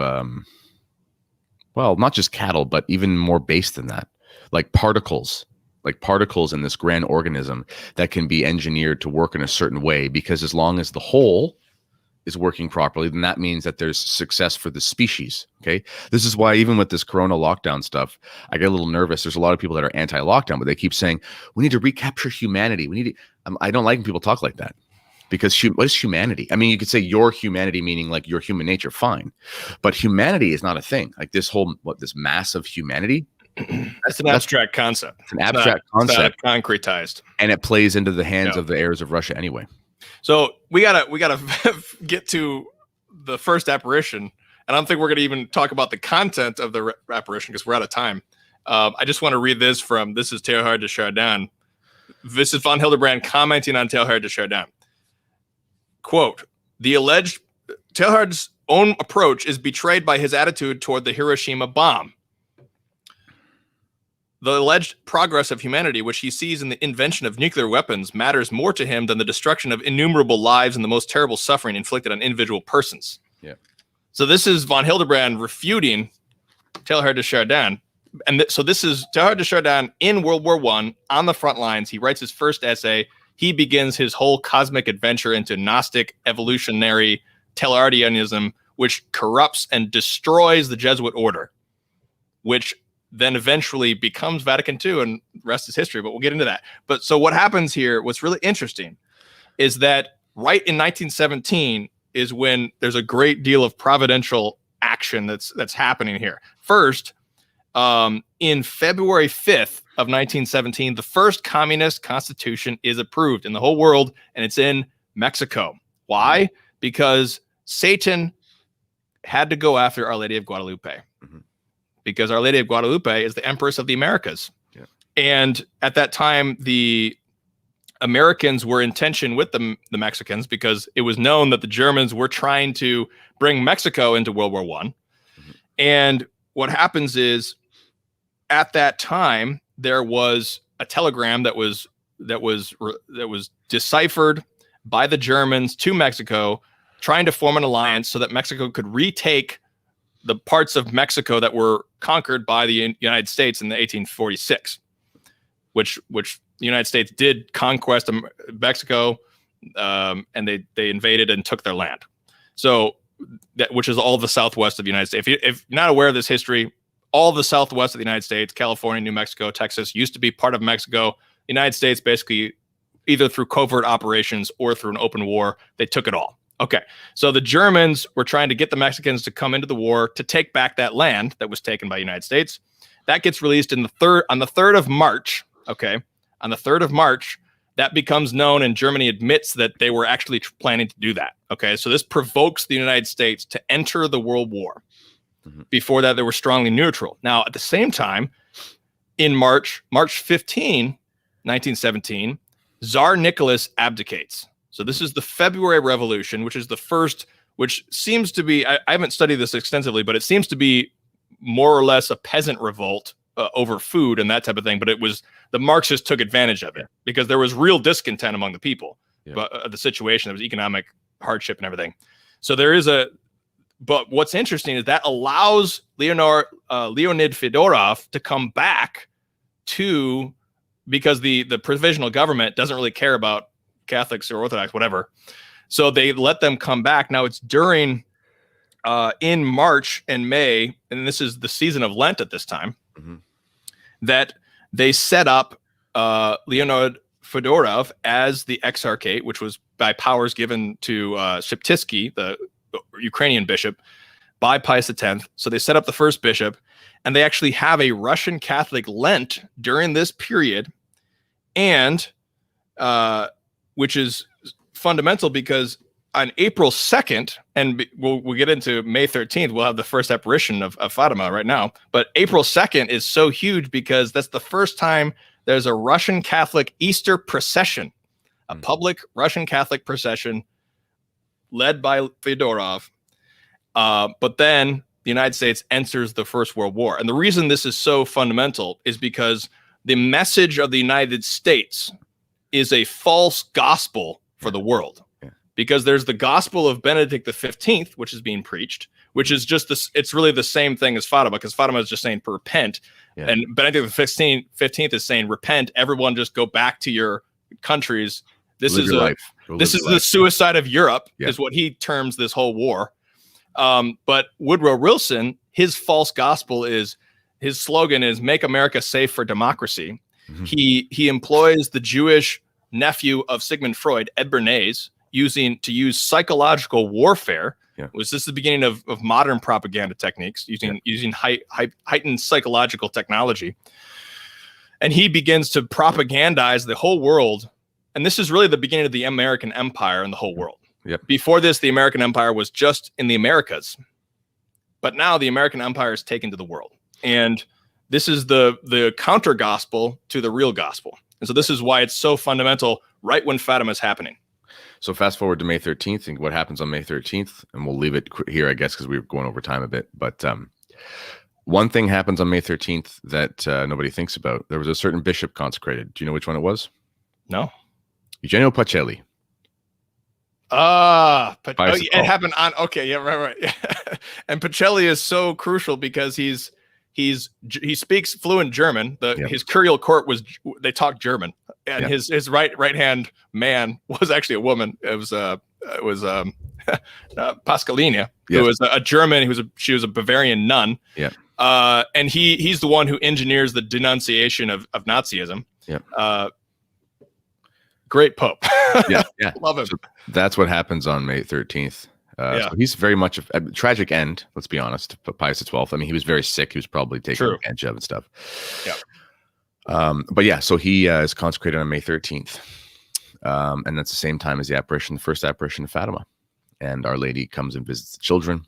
well, not just cattle, but even more base than that, like particles in this grand organism that can be engineered to work in a certain way. Because as long as the whole is working properly, then that means that there's success for the species. Okay. This is why even with this Corona lockdown stuff, I get a little nervous. There's a lot of people that are anti-lockdown, but they keep saying, we need to recapture humanity. We need to, I don't like when people talk like that, because what is humanity? I mean, you could say your humanity, meaning like your human nature, fine. But humanity is not a thing. Like this whole, this mass of humanity. That's an abstract concept. It's an abstract concept. It's not concretized. And it plays into the hands of the heirs of Russia anyway. So we gotta get to the first apparition, and I don't think we're gonna even talk about the content of the apparition because we're out of time. I just want to read this is Teilhard de Chardin. This is von Hildebrand commenting on Teilhard de Chardin. Quote: the alleged Teilhard's own approach is betrayed by his attitude toward the Hiroshima bomb. The alleged progress of humanity, which he sees in the invention of nuclear weapons, matters more to him than the destruction of innumerable lives and the most terrible suffering inflicted on individual persons. Yeah. So this is von Hildebrand refuting Teilhard de Chardin. And so this is Teilhard de Chardin in World War I on the front lines. He writes his first essay. He begins his whole cosmic adventure into Gnostic evolutionary Teilhardianism, which corrupts and destroys the Jesuit order, which then eventually becomes Vatican II, and the rest is history, but we'll get into that. But so what happens here, what's really interesting is that right in 1917 is when there's a great deal of providential action that's happening here. First, in February 5th of 1917, the first communist constitution is approved in the whole world, and it's in Mexico. Why? Because Satan had to go after Our Lady of Guadalupe. Mm-hmm. Because Our Lady of Guadalupe is the Empress of the Americas. Yeah. And at that time, the Americans were in tension with the Mexicans because it was known that the Germans were trying to bring Mexico into World War I. Mm-hmm. And what happens is, at that time, there was a telegram that was deciphered by the Germans to Mexico, trying to form an alliance so that Mexico could retake the parts of Mexico that were conquered by the United States in the 1846, which the United States did conquest Mexico, and they invaded and took their land. So that, which is all the southwest of the United States. If you're not aware of this history, all the southwest of the United States, California, New Mexico, Texas, used to be part of Mexico. The United States basically, either through covert operations or through an open war, they took it all. Okay, so the Germans were trying to get the Mexicans to come into the war to take back that land that was taken by the United States. That gets released on the 3rd of March. Okay, on the 3rd of March, that becomes known, and Germany admits that they were actually planning to do that. Okay, so this provokes the United States to enter the World War. Mm-hmm. Before that, they were strongly neutral. Now, at the same time, in March 15, 1917, Tsar Nicholas abdicates. So this is the February Revolution, which is the first, which seems to be, I haven't studied this extensively, but it seems to be more or less a peasant revolt over food and that type of thing. But it was, the Marxists took advantage of it because there was real discontent among the people, but the situation, there was economic hardship and everything. So there is but what's interesting is that allows Leonid Fedorov to come back because the provisional government doesn't really care about Catholics or Orthodox, whatever. So they let them come back. Now it's during in March and May, and this is the season of Lent at this time, that they set up Leonid Fedorov as the exarchate, which was by powers given to Sheptytsky, the Ukrainian bishop, by Pius X. So they set up the first bishop, and they actually have a Russian Catholic Lent during this period, and which is fundamental because on April 2nd, and we'll get into May 13th, we'll have the first apparition of Fatima right now. But April 2nd is so huge because that's the first time there's a Russian Catholic Easter procession, a public Russian Catholic procession led by Fedorov. But then the United States enters the First World War. And the reason this is so fundamental is because the message of the United States is a false gospel for the world. Because there's the gospel of Benedict XV, which is being preached, which is just this. It's really the same thing as Fatima, because Fatima is just saying repent, and Benedict XV is saying repent. Everyone, just go back to your countries. This is the suicide of Europe, is what he terms this whole war. But Woodrow Wilson, his false gospel is, his slogan is "Make America Safe for Democracy." He employs the Jewish nephew of Sigmund Freud, Ed Bernays, to use psychological warfare. Was this the beginning of modern propaganda techniques, using heightened psychological technology? And he begins to propagandize the whole world. And this is really the beginning of the American empire in the whole world. Before this, the American empire was just in the Americas. But now the American empire is taken to the world. And this is the counter gospel to the real gospel. And so this is why it's so fundamental right when Fatima is happening. So fast forward to May 13th and what happens on May 13th, and we'll leave it here, I guess, because we were going over time a bit. But one thing happens on May 13th that nobody thinks about. There was a certain bishop consecrated. Do you know which one it was? No. Eugenio Pacelli. It happened on. Okay, yeah, right. And Pacelli is so crucial because he speaks fluent German. His curial court they talk German, and his right hand man was actually a woman. It was Pascalina, who was a German. She was a Bavarian nun. And he's the one who engineers the denunciation of Nazism. Great Pope. Love him. So that's what happens on May 13th. So he's very much a tragic end, let's be honest. But Pius XII, I mean, he was very sick. He was probably taken advantage of and stuff. So he is consecrated on May 13th. And that's the same time as the first apparition of Fatima. And Our Lady comes and visits the children.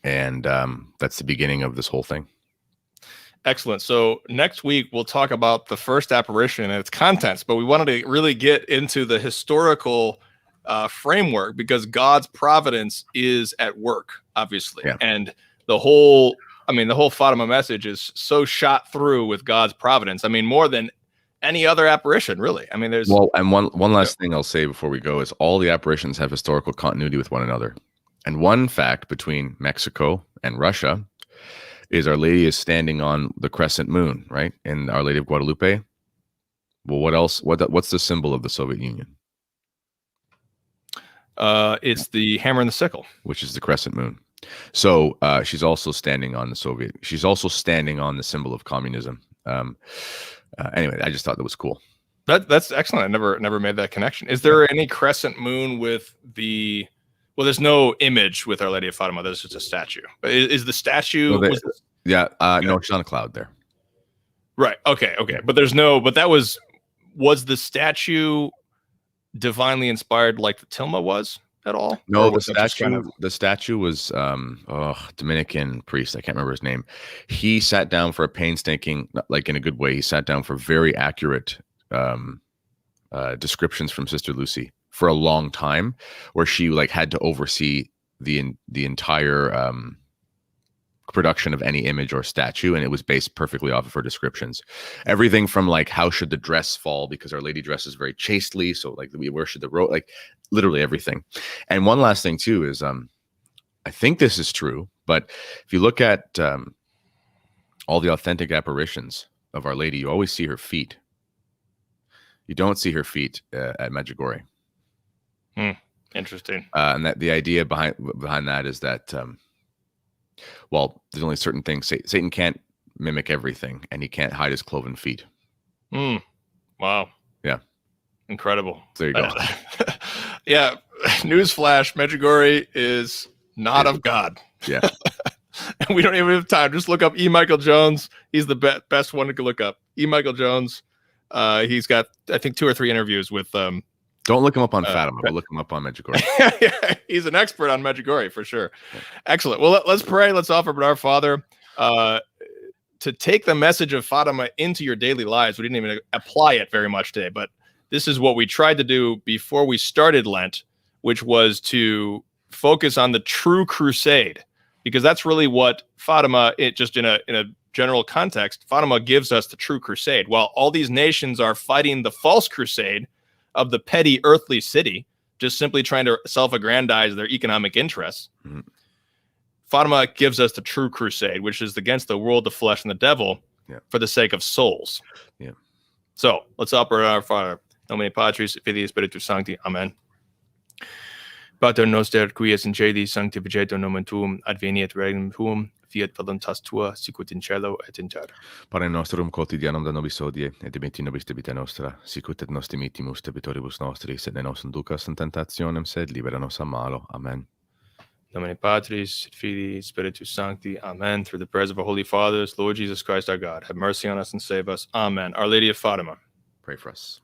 And that's the beginning of this whole thing. Excellent. So next week, we'll talk about the first apparition and its contents, but we wanted to really get into the historical framework because God's providence is at work, obviously. And the whole Fatima message is so shot through with God's providence. I mean, more than any other apparition, really. I mean, there's... Well, and one last thing I'll say before we go is all the apparitions have historical continuity with one another. And one fact between Mexico and Russia is Our Lady is standing on the crescent moon, right? In Our Lady of Guadalupe. Well, what else? What's the symbol of the Soviet Union? It's the hammer and the sickle, which is the crescent moon. So she's also standing on she's also standing on the symbol of communism. Anyway, I just thought that was cool. That's excellent. I never made that connection. Is there any crescent moon with the... Well, there's no image with Our Lady of Fatima. There's just a statue. But is the statue... No, she's on a cloud there. Right. Okay. But there's no... But that was the statue divinely inspired like the Tilma was at all? No, the statue was Dominican priest. I can't remember his name. He sat down for a painstaking, like in a good way, he sat down for very accurate descriptions from Sister Lucy for a long time, where she had to oversee the entire production of any image or statue, and it was based perfectly off of her descriptions. Everything from how should the dress fall, because Our Lady dresses very chastely, so where should the robe, literally everything. And one last thing too is I think this is true, but if you look at all the authentic apparitions of Our Lady, you always see her feet. You don't see her feet at Medjugorje. Interesting. And that the idea behind that is that, well, there's only certain things. Satan can't mimic everything, and he can't hide his cloven feet. Wow. Yeah. Incredible. There you go. Yeah. Newsflash: Medjugorje is not of God. Yeah. And we don't even have time. Just look up E. Michael Jones. He's the best one to look up. E. Michael Jones. He's got, I think, 2 or 3 interviews with. Don't look him up on Fatima, but look him up on Medjugorje. Yeah, he's an expert on Medjugorje for sure. Yeah. Excellent. Well, let's pray. Let's offer but our Father to take the message of Fatima into your daily lives. We didn't even apply it very much today, but this is what we tried to do before we started Lent, which was to focus on the true crusade, because that's really what Fatima, just in a general context, Fatima gives us the true crusade. While all these nations are fighting the false crusade of the petty earthly city, just simply trying to self-aggrandize their economic interests, Fatima gives us the true crusade, which is against the world, the flesh, and the devil for the sake of souls. Yeah. So let's offer our Father. Nomine Patris, Filii, Spiritus Sancti. Amen. Pater noster, qui es in caeli, sanctificetur nomen tuum, adveniat regnum tuum, fiat voluntas tua, sicut in cielo et in terra. Pane nostrum quotidianum da nobis hodie, et dimitti nobis debita nostra, sicut et nos dimittimus debitoribus nostris, et ne nos inducas in tentationem, sed libera nos a malo. Amen. Nomine Patris, Filii, Spiritus Sancti. Amen. Through the prayers of our Holy Fathers, Lord Jesus Christ our God, have mercy on us and save us. Amen. Our Lady of Fatima, pray for us.